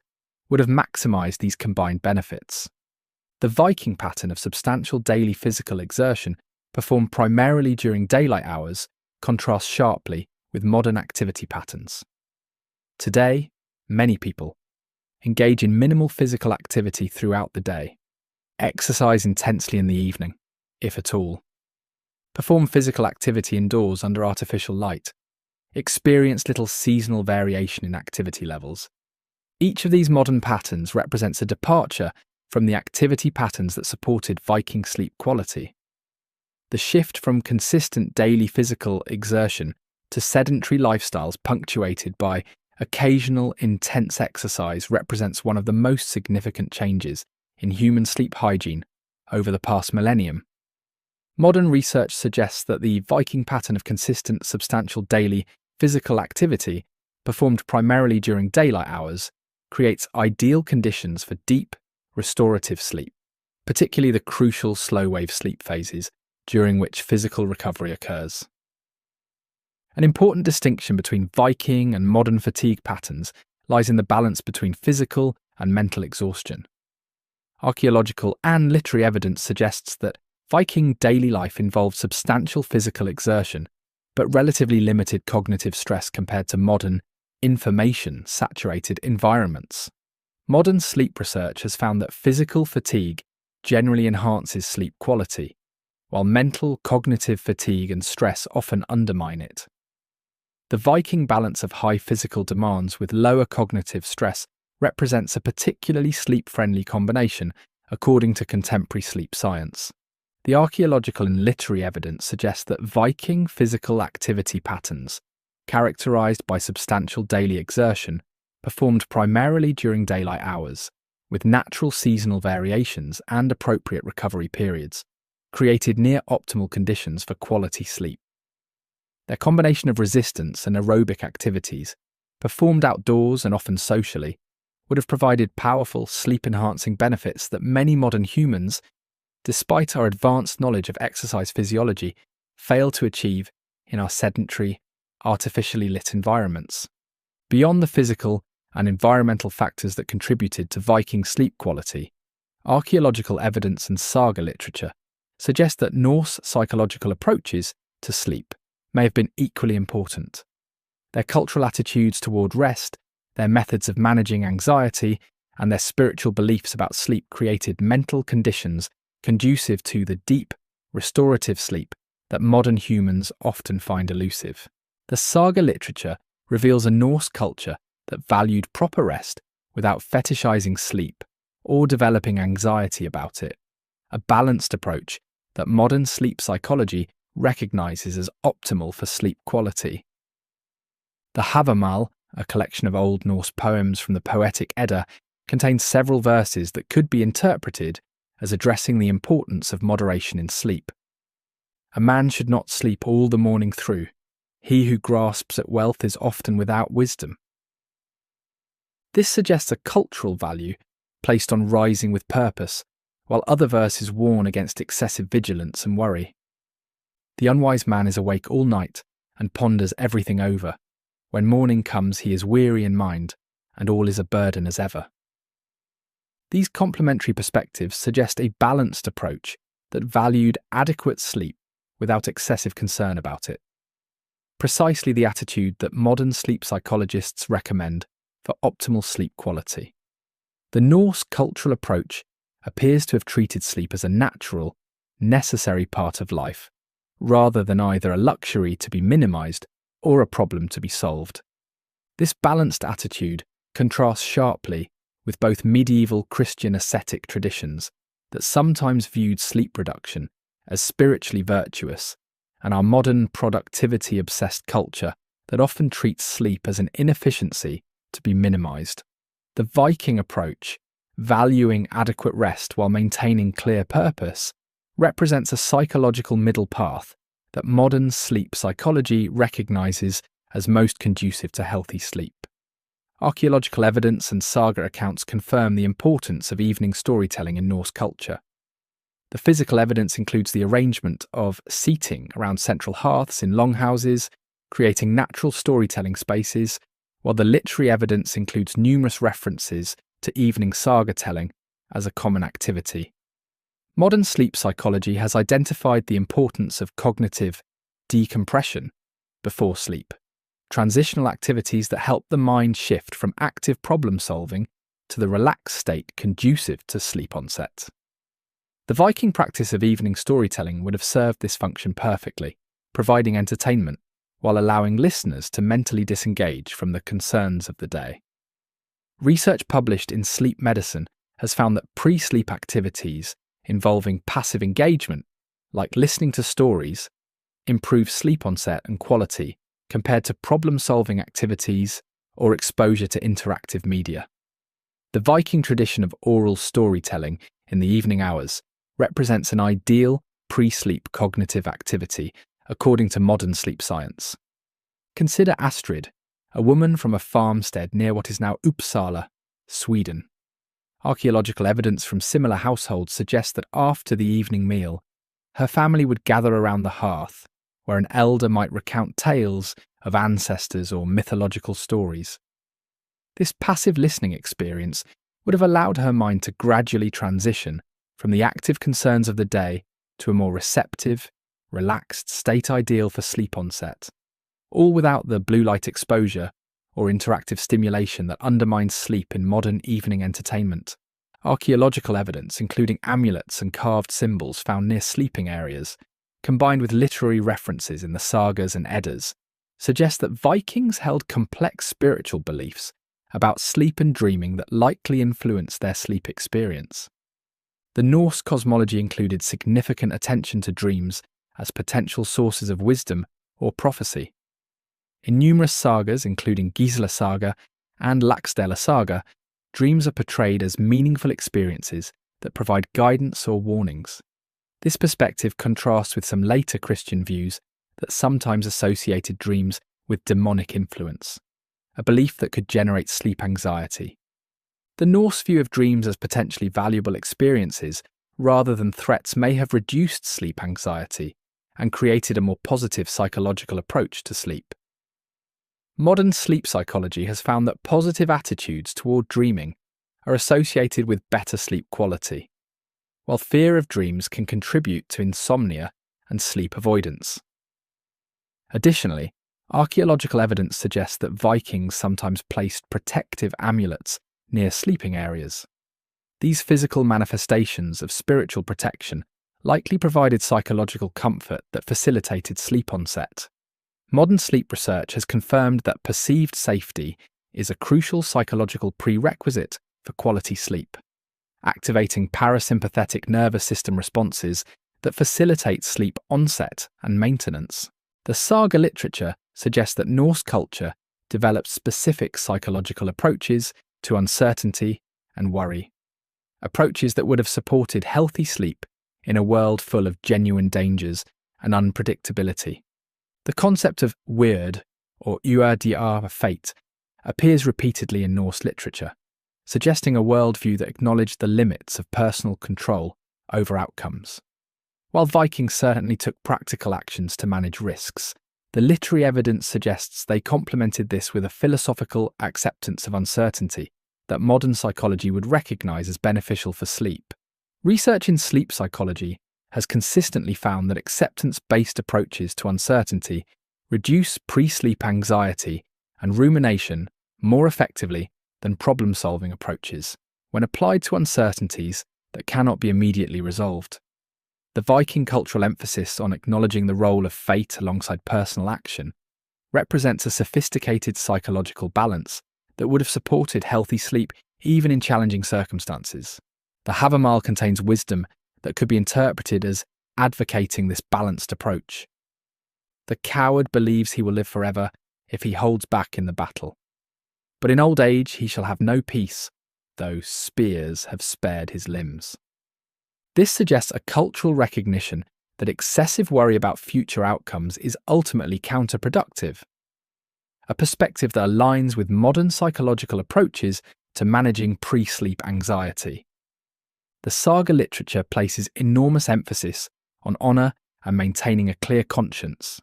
would have maximised these combined benefits. The Viking pattern of substantial daily physical exertion performed primarily during daylight hours contrasts sharply with modern activity patterns. Today, many people engage in minimal physical activity throughout the day, exercise intensely in the evening, if at all, perform physical activity indoors under artificial light, experience little seasonal variation in activity levels. Each of these modern patterns represents a departure from the activity patterns that supported Viking sleep quality. The shift from consistent daily physical exertion to sedentary lifestyles punctuated by occasional intense exercise represents one of the most significant changes in human sleep hygiene over the past millennium. Modern research suggests that the Viking pattern of consistent, substantial daily physical activity, performed primarily during daylight hours, creates ideal conditions for deep, restorative sleep, particularly the crucial slow-wave sleep phases during which physical recovery occurs. An important distinction between Viking and modern fatigue patterns lies in the balance between physical and mental exhaustion. Archaeological and literary evidence suggests that Viking daily life involved substantial physical exertion, but relatively limited cognitive stress compared to modern, information-saturated environments. Modern sleep research has found that physical fatigue generally enhances sleep quality, while mental, cognitive fatigue and stress often undermine it. The Viking balance of high physical demands with lower cognitive stress represents a particularly sleep-friendly combination, according to contemporary sleep science. The archaeological and literary evidence suggests that Viking physical activity patterns, characterized by substantial daily exertion, performed primarily during daylight hours, with natural seasonal variations and appropriate recovery periods, created near-optimal conditions for quality sleep. Their combination of resistance and aerobic activities, performed outdoors and often socially, would have provided powerful sleep-enhancing benefits that many modern humans, despite our advanced knowledge of exercise physiology, fail to achieve in our sedentary, artificially lit environments. Beyond the physical and environmental factors that contributed to Viking sleep quality, Archaeological evidence and saga literature suggest that Norse psychological approaches to sleep may have been equally important. Their cultural attitudes toward rest, their methods of managing anxiety, and their spiritual beliefs about sleep created mental conditions conducive to the deep, restorative sleep that modern humans often find elusive. The saga literature reveals a Norse culture that valued proper rest without fetishizing sleep or developing anxiety about it, a balanced approach that modern sleep psychology recognizes as optimal for sleep quality. The Havamal, a collection of Old Norse poems from the Poetic Edda, contains several verses that could be interpreted as addressing the importance of moderation in sleep. A man should not sleep all the morning through. He who grasps at wealth is often without wisdom. This suggests a cultural value placed on rising with purpose, while other verses warn against excessive vigilance and worry. The unwise man is awake all night and ponders everything over. When morning comes, he is weary in mind, and all is a burden as ever. These complementary perspectives suggest a balanced approach that valued adequate sleep without excessive concern about it. Precisely the attitude that modern sleep psychologists recommend for optimal sleep quality. The Norse cultural approach appears to have treated sleep as a natural, necessary part of life, rather than either a luxury to be minimized or a problem to be solved. This balanced attitude contrasts sharply with both medieval Christian ascetic traditions that sometimes viewed sleep reduction as spiritually virtuous, and our modern productivity-obsessed culture that often treats sleep as an inefficiency to be minimized. The Viking approach, valuing adequate rest while maintaining clear purpose, represents a psychological middle path that modern sleep psychology recognizes as most conducive to healthy sleep. Archaeological evidence and saga accounts confirm the importance of evening storytelling in Norse culture. The physical evidence includes the arrangement of seating around central hearths in longhouses, creating natural storytelling spaces, while the literary evidence includes numerous references to evening saga telling as a common activity. Modern sleep psychology has identified the importance of cognitive decompression before sleep, transitional activities that help the mind shift from active problem solving to the relaxed state conducive to sleep onset. The Viking practice of evening storytelling would have served this function perfectly, providing entertainment while allowing listeners to mentally disengage from the concerns of the day. Research published in Sleep Medicine has found that pre-sleep activities involving passive engagement, like listening to stories, improve sleep onset and quality compared to problem-solving activities or exposure to interactive media. The Viking tradition of oral storytelling in the evening hours represents an ideal pre-sleep cognitive activity according to modern sleep science. Consider Astrid, a woman from a farmstead near what is now Uppsala, Sweden. Archaeological evidence from similar households suggests that after the evening meal, her family would gather around the hearth, where an elder might recount tales of ancestors or mythological stories. This passive listening experience would have allowed her mind to gradually transition from the active concerns of the day to a more receptive, relaxed state ideal for sleep onset, all without the blue light exposure or interactive stimulation that undermines sleep in modern evening entertainment. Archaeological evidence, including amulets and carved symbols found near sleeping areas, combined with literary references in the sagas and Eddas, suggest that Vikings held complex spiritual beliefs about sleep and dreaming that likely influenced their sleep experience. The Norse cosmology included significant attention to dreams as potential sources of wisdom or prophecy. In numerous sagas, including Gisla Saga and Laxdæla Saga, dreams are portrayed as meaningful experiences that provide guidance or warnings. This perspective contrasts with some later Christian views that sometimes associated dreams with demonic influence, a belief that could generate sleep anxiety. The Norse view of dreams as potentially valuable experiences rather than threats may have reduced sleep anxiety and created a more positive psychological approach to sleep. Modern sleep psychology has found that positive attitudes toward dreaming are associated with better sleep quality. while fear of dreams can contribute to insomnia and sleep avoidance. Additionally, archaeological evidence suggests that Vikings sometimes placed protective amulets near sleeping areas. These physical manifestations of spiritual protection likely provided psychological comfort that facilitated sleep onset. Modern sleep research has confirmed that perceived safety is a crucial psychological prerequisite for quality sleep, activating parasympathetic nervous system responses that facilitate sleep onset and maintenance. The saga literature suggests that Norse culture developed specific psychological approaches to uncertainty and worry, approaches that would have supported healthy sleep in a world full of genuine dangers and unpredictability. The concept of weird, or uardiar fate, appears repeatedly in Norse literature, suggesting a worldview that acknowledged the limits of personal control over outcomes. While Vikings certainly took practical actions to manage risks, the literary evidence suggests they complemented this with a philosophical acceptance of uncertainty that modern psychology would recognise as beneficial for sleep. Research in sleep psychology has consistently found that acceptance-based approaches to uncertainty reduce pre-sleep anxiety and rumination more effectively than problem-solving approaches when applied to uncertainties that cannot be immediately resolved. The Viking cultural emphasis on acknowledging the role of fate alongside personal action represents a sophisticated psychological balance that would have supported healthy sleep even in challenging circumstances. The Havamal contains wisdom that could be interpreted as advocating this balanced approach. The coward believes he will live forever if he holds back in the battle. But in old age he shall have no peace, though spears have spared his limbs. This suggests a cultural recognition that excessive worry about future outcomes is ultimately counterproductive, a perspective that aligns with modern psychological approaches to managing pre-sleep anxiety. The saga literature places enormous emphasis on honour and maintaining a clear conscience,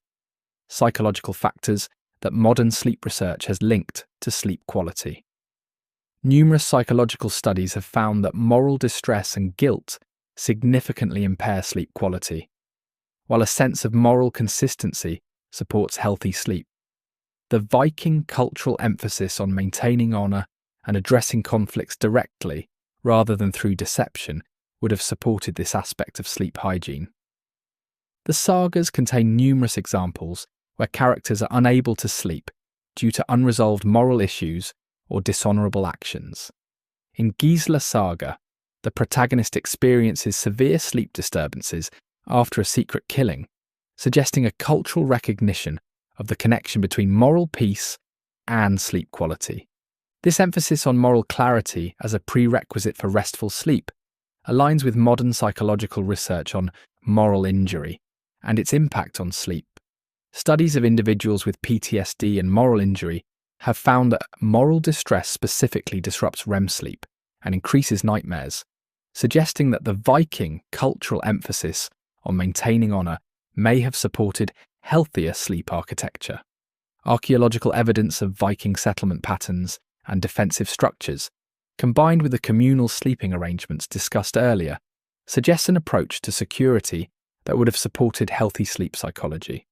psychological factors that modern sleep research has linked to sleep quality. Numerous psychological studies have found that moral distress and guilt significantly impair sleep quality, while a sense of moral consistency supports healthy sleep. The Viking cultural emphasis on maintaining honour and addressing conflicts directly rather than through deception would have supported this aspect of sleep hygiene. The sagas contain numerous examples where characters are unable to sleep due to unresolved moral issues or dishonourable actions. In Gisla Saga, the protagonist experiences severe sleep disturbances after a secret killing, suggesting a cultural recognition of the connection between moral peace and sleep quality. This emphasis on moral clarity as a prerequisite for restful sleep aligns with modern psychological research on moral injury and its impact on sleep. Studies of individuals with PTSD and moral injury have found that moral distress specifically disrupts REM sleep and increases nightmares, suggesting that the Viking cultural emphasis on maintaining honour may have supported healthier sleep architecture. Archaeological evidence of Viking settlement patterns and defensive structures, combined with the communal sleeping arrangements discussed earlier, suggests an approach to security that would have supported healthy sleep psychology.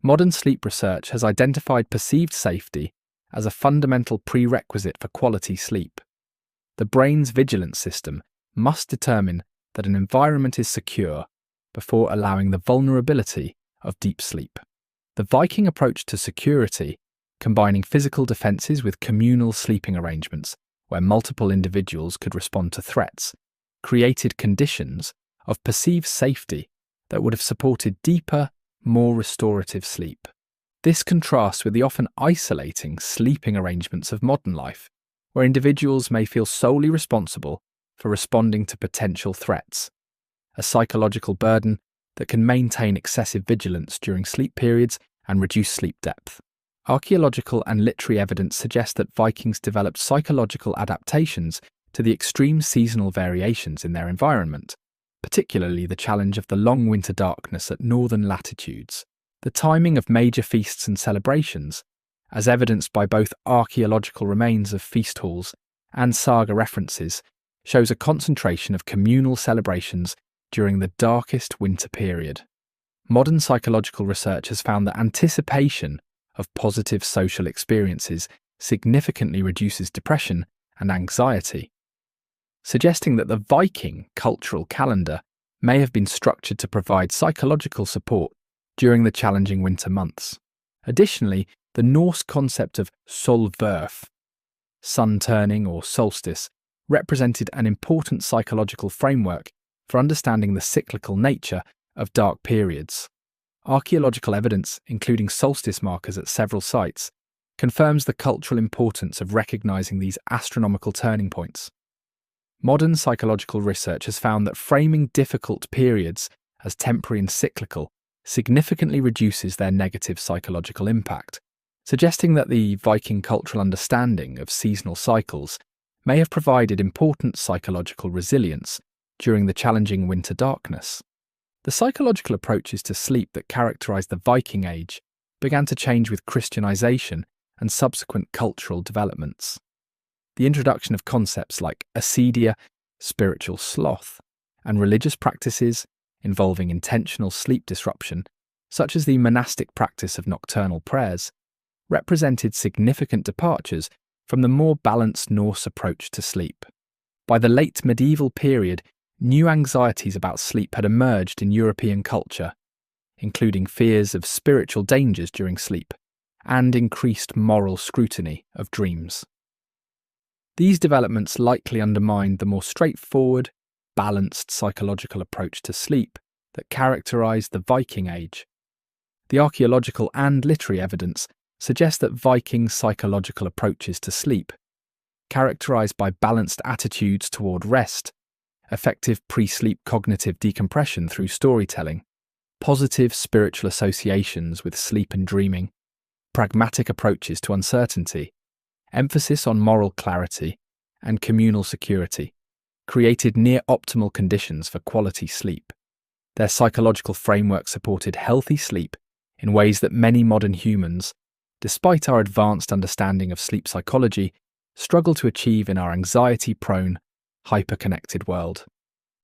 Modern sleep research has identified perceived safety as a fundamental prerequisite for quality sleep. The brain's vigilance system must determine that an environment is secure before allowing the vulnerability of deep sleep. The Viking approach to security, combining physical defences with communal sleeping arrangements where multiple individuals could respond to threats, created conditions of perceived safety that would have supported deeper, more restorative sleep. This contrasts with the often isolating sleeping arrangements of modern life, where individuals may feel solely responsible for responding to potential threats, a psychological burden that can maintain excessive vigilance during sleep periods and reduce sleep depth. Archaeological and literary evidence suggests that Vikings developed psychological adaptations to the extreme seasonal variations in their environment, particularly the challenge of the long winter darkness at northern latitudes. The timing of major feasts and celebrations, as evidenced by both archaeological remains of feast halls and saga references, shows a concentration of communal celebrations during the darkest winter period. Modern psychological research has found that anticipation of positive social experiences significantly reduces depression and anxiety, suggesting that the Viking cultural calendar may have been structured to provide psychological support during the challenging winter months. Additionally, the Norse concept of solverf, sun turning or solstice, represented an important psychological framework for understanding the cyclical nature of dark periods. Archaeological evidence, including solstice markers at several sites, confirms the cultural importance of recognizing these astronomical turning points. Modern psychological research has found that framing difficult periods as temporary and cyclical significantly reduces their negative psychological impact, suggesting that the Viking cultural understanding of seasonal cycles may have provided important psychological resilience during the challenging winter darkness. The psychological approaches to sleep that characterized the Viking Age began to change with Christianization and subsequent cultural developments. The introduction of concepts like acedia, spiritual sloth, and religious practices involving intentional sleep disruption, such as the monastic practice of nocturnal prayers, represented significant departures from the more balanced Norse approach to sleep. By the late medieval period, new anxieties about sleep had emerged in European culture, including fears of spiritual dangers during sleep and increased moral scrutiny of dreams. These developments likely undermined the more straightforward, balanced psychological approach to sleep that characterized the Viking Age. The archaeological and literary evidence suggests that Viking psychological approaches to sleep, characterized by balanced attitudes toward rest, effective pre-sleep cognitive decompression through storytelling, positive spiritual associations with sleep and dreaming, pragmatic approaches to uncertainty, emphasis on moral clarity, and communal security, created near-optimal conditions for quality sleep. Their psychological framework supported healthy sleep in ways that many modern humans, despite our advanced understanding of sleep psychology, struggle to achieve in our anxiety-prone, hyper-connected world.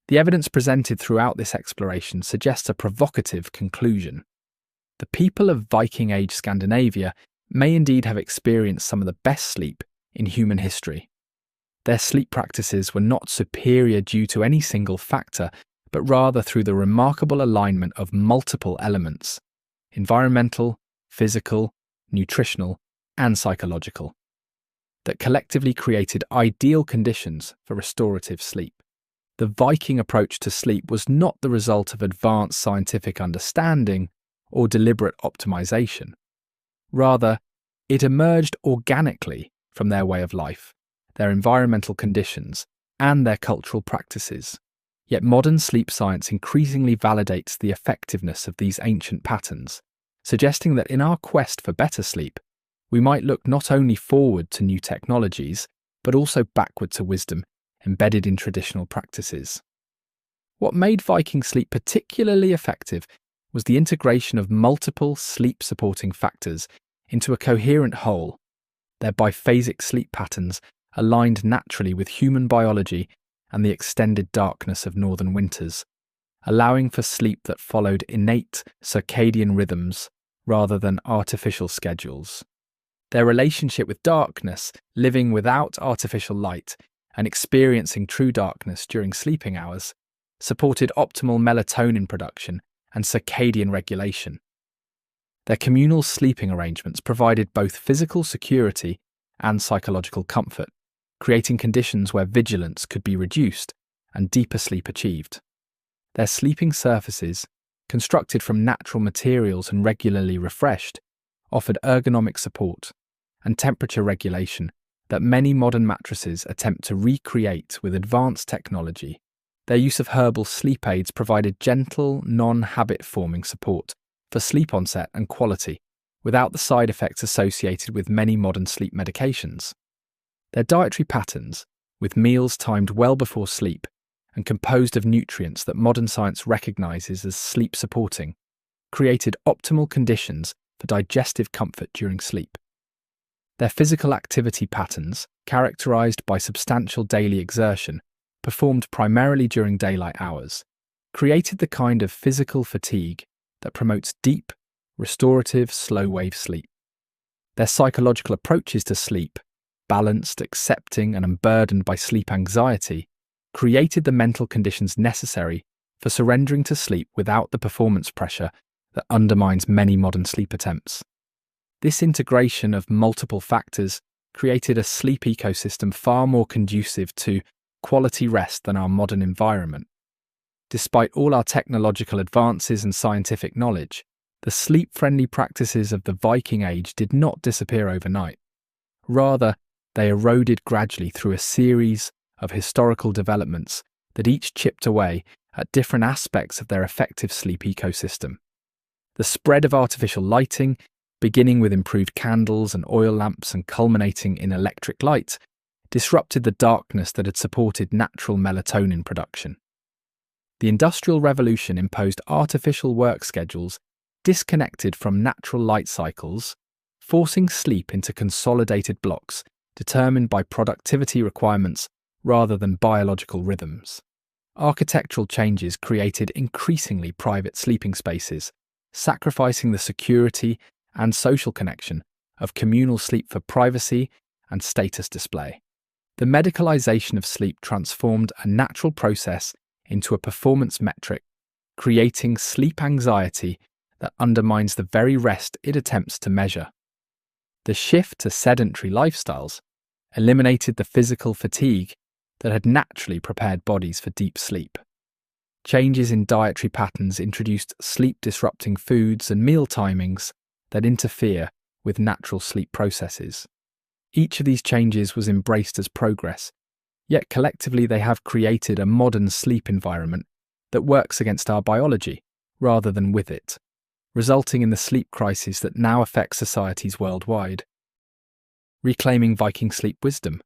The evidence presented throughout this exploration suggests a provocative conclusion. The people of Viking Age Scandinavia may indeed have experienced some of the best sleep in human history. Their sleep practices were not superior due to any single factor, but rather through the remarkable alignment of multiple elements: environmental, physical, nutritional, and psychological, that collectively created ideal conditions for restorative sleep. The Viking approach to sleep was not the result of advanced scientific understanding or deliberate optimization. Rather, it emerged organically from their way of life, their environmental conditions, and their cultural practices. Yet modern sleep science increasingly validates the effectiveness of these ancient patterns, suggesting that in our quest for better sleep, we might look not only forward to new technologies, but also backward to wisdom embedded in traditional practices. What made Viking sleep particularly effective was the integration of multiple sleep-supporting factors into a coherent whole. Their biphasic sleep patterns aligned naturally with human biology and the extended darkness of northern winters, allowing for sleep that followed innate circadian rhythms rather than artificial schedules. Their relationship with darkness, living without artificial light and experiencing true darkness during sleeping hours, supported optimal melatonin production and circadian regulation. Their communal sleeping arrangements provided both physical security and psychological comfort, creating conditions where vigilance could be reduced and deeper sleep achieved. Their sleeping surfaces, constructed from natural materials and regularly refreshed, offered ergonomic support and temperature regulation that many modern mattresses attempt to recreate with advanced technology. Their use of herbal sleep aids provided gentle, non-habit-forming support for sleep onset and quality, without the side effects associated with many modern sleep medications. Their dietary patterns, with meals timed well before sleep and composed of nutrients that modern science recognizes as sleep-supporting, created optimal conditions for digestive comfort during sleep. Their physical activity patterns, characterized by substantial daily exertion, performed primarily during daylight hours, created the kind of physical fatigue that promotes deep, restorative, slow-wave sleep. Their psychological approaches to sleep, balanced, accepting, and unburdened by sleep anxiety, created the mental conditions necessary for surrendering to sleep without the performance pressure that undermines many modern sleep attempts. This integration of multiple factors created a sleep ecosystem far more conducive to quality rest than our modern environment. Despite all our technological advances and scientific knowledge, the sleep-friendly practices of the Viking Age did not disappear overnight. Rather, they eroded gradually through a series of historical developments that each chipped away at different aspects of their effective sleep ecosystem. The spread of artificial lighting, beginning with improved candles and oil lamps and culminating in electric light, disrupted the darkness that had supported natural melatonin production. The Industrial Revolution imposed artificial work schedules disconnected from natural light cycles, forcing sleep into consolidated blocks determined by productivity requirements rather than biological rhythms. Architectural changes created increasingly private sleeping spaces, sacrificing the security and social connection of communal sleep for privacy and status display. The medicalization of sleep transformed a natural process into a performance metric, creating sleep anxiety that undermines the very rest it attempts to measure. The shift to sedentary lifestyles eliminated the physical fatigue that had naturally prepared bodies for deep sleep. Changes in dietary patterns introduced sleep-disrupting foods and meal timings that interfere with natural sleep processes. Each of these changes was embraced as progress, yet collectively they have created a modern sleep environment that works against our biology rather than with it, resulting in the sleep crisis that now affects societies worldwide. Reclaiming Viking sleep wisdom.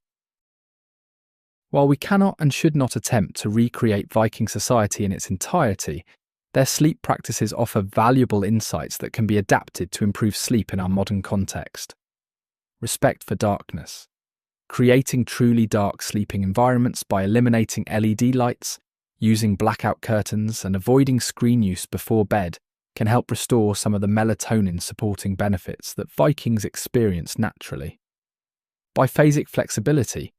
While we cannot and should not attempt to recreate Viking society in its entirety, their sleep practices offer valuable insights that can be adapted to improve sleep in our modern context. Respect for darkness. Creating truly dark sleeping environments by eliminating LED lights, using blackout curtains, and avoiding screen use before bed can help restore some of the melatonin-supporting benefits that Vikings experience naturally. Biphasic flexibility.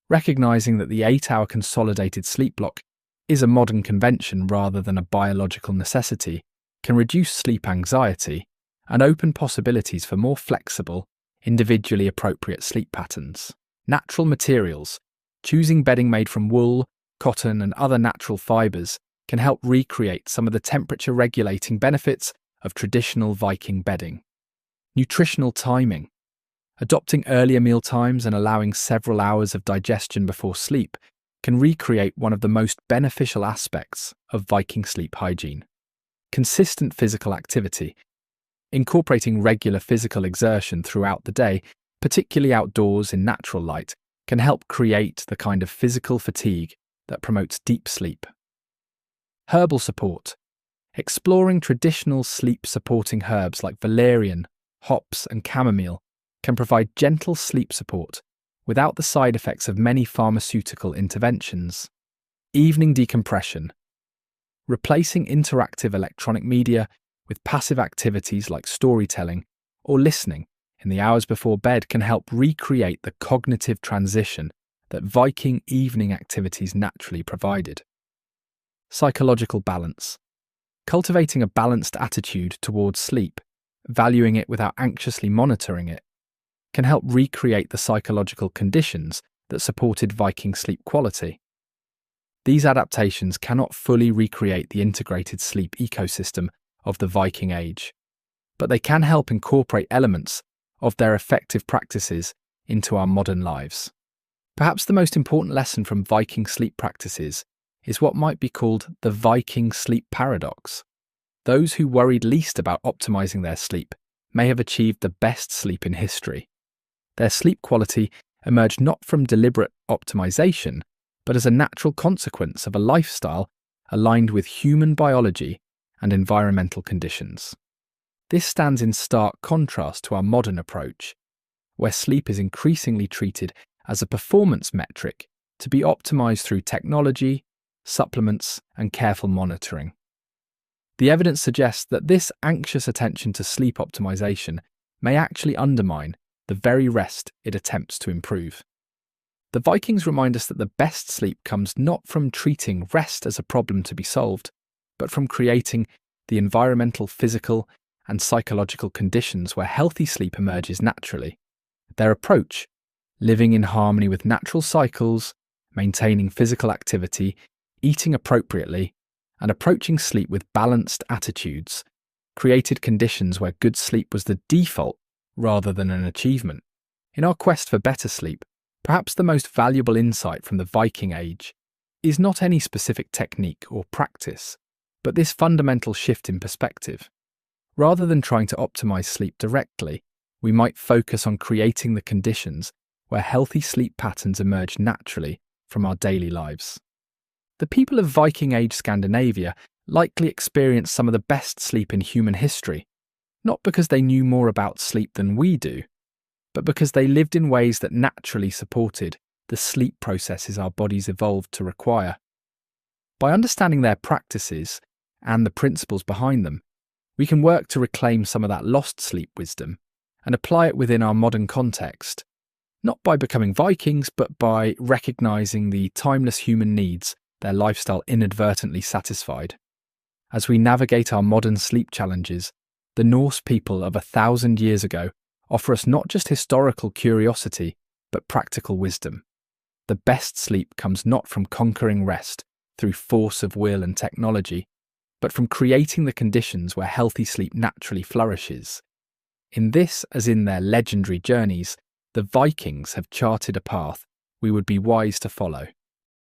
Recognizing that the 8-hour consolidated sleep block is a modern convention rather than a biological necessity, can reduce sleep anxiety and open possibilities for more flexible, individually appropriate sleep patterns. Natural materials. Choosing bedding made from wool, cotton, and other natural fibers can help recreate some of the temperature-regulating benefits of traditional Viking bedding. Nutritional timing. Adopting earlier meal times and allowing several hours of digestion before sleep can recreate one of the most beneficial aspects of Viking sleep hygiene. Consistent physical activity. Incorporating regular physical exertion throughout the day, particularly outdoors in natural light, can help create the kind of physical fatigue that promotes deep sleep. Herbal support. Exploring traditional sleep-supporting herbs like valerian, hops, and chamomile can provide gentle sleep support without the side effects of many pharmaceutical interventions. Evening decompression. Replacing interactive electronic media with passive activities like storytelling or listening in the hours before bed can help recreate the cognitive transition that Viking evening activities naturally provided. Psychological balance. Cultivating a balanced attitude towards sleep, valuing it without anxiously monitoring it, can help recreate the psychological conditions that supported Viking sleep quality. These adaptations cannot fully recreate the integrated sleep ecosystem of the Viking Age, but they can help incorporate elements of their effective practices into our modern lives. Perhaps the most important lesson from Viking sleep practices is what might be called the Viking sleep paradox. Those who worried least about optimizing their sleep may have achieved the best sleep in history. Their sleep quality emerged not from deliberate optimization, but as a natural consequence of a lifestyle aligned with human biology and environmental conditions. This stands in stark contrast to our modern approach, where sleep is increasingly treated as a performance metric to be optimized through technology, supplements, and careful monitoring. The evidence suggests that this anxious attention to sleep optimization may actually undermine the very rest it attempts to improve. The Vikings remind us that the best sleep comes not from treating rest as a problem to be solved, but from creating the environmental, physical, and psychological conditions where healthy sleep emerges naturally. Their approach, living in harmony with natural cycles, maintaining physical activity, eating appropriately, and approaching sleep with balanced attitudes, created conditions where good sleep was the default rather than an achievement. In our quest for better sleep, perhaps the most valuable insight from the Viking Age is not any specific technique or practice, but this fundamental shift in perspective. Rather than trying to optimize sleep directly, we might focus on creating the conditions where healthy sleep patterns emerge naturally from our daily lives. The people of Viking Age Scandinavia likely experienced some of the best sleep in human history, not because they knew more about sleep than we do, but because they lived in ways that naturally supported the sleep processes our bodies evolved to require. By understanding their practices and the principles behind them, we can work to reclaim some of that lost sleep wisdom and apply it within our modern context, not by becoming Vikings, but by recognizing the timeless human needs their lifestyle inadvertently satisfied. As we navigate our modern sleep challenges, the Norse people of 1,000 years ago offer us not just historical curiosity, but practical wisdom. The best sleep comes not from conquering rest through force of will and technology, but from creating the conditions where healthy sleep naturally flourishes. In this, as in their legendary journeys, the Vikings have charted a path we would be wise to follow.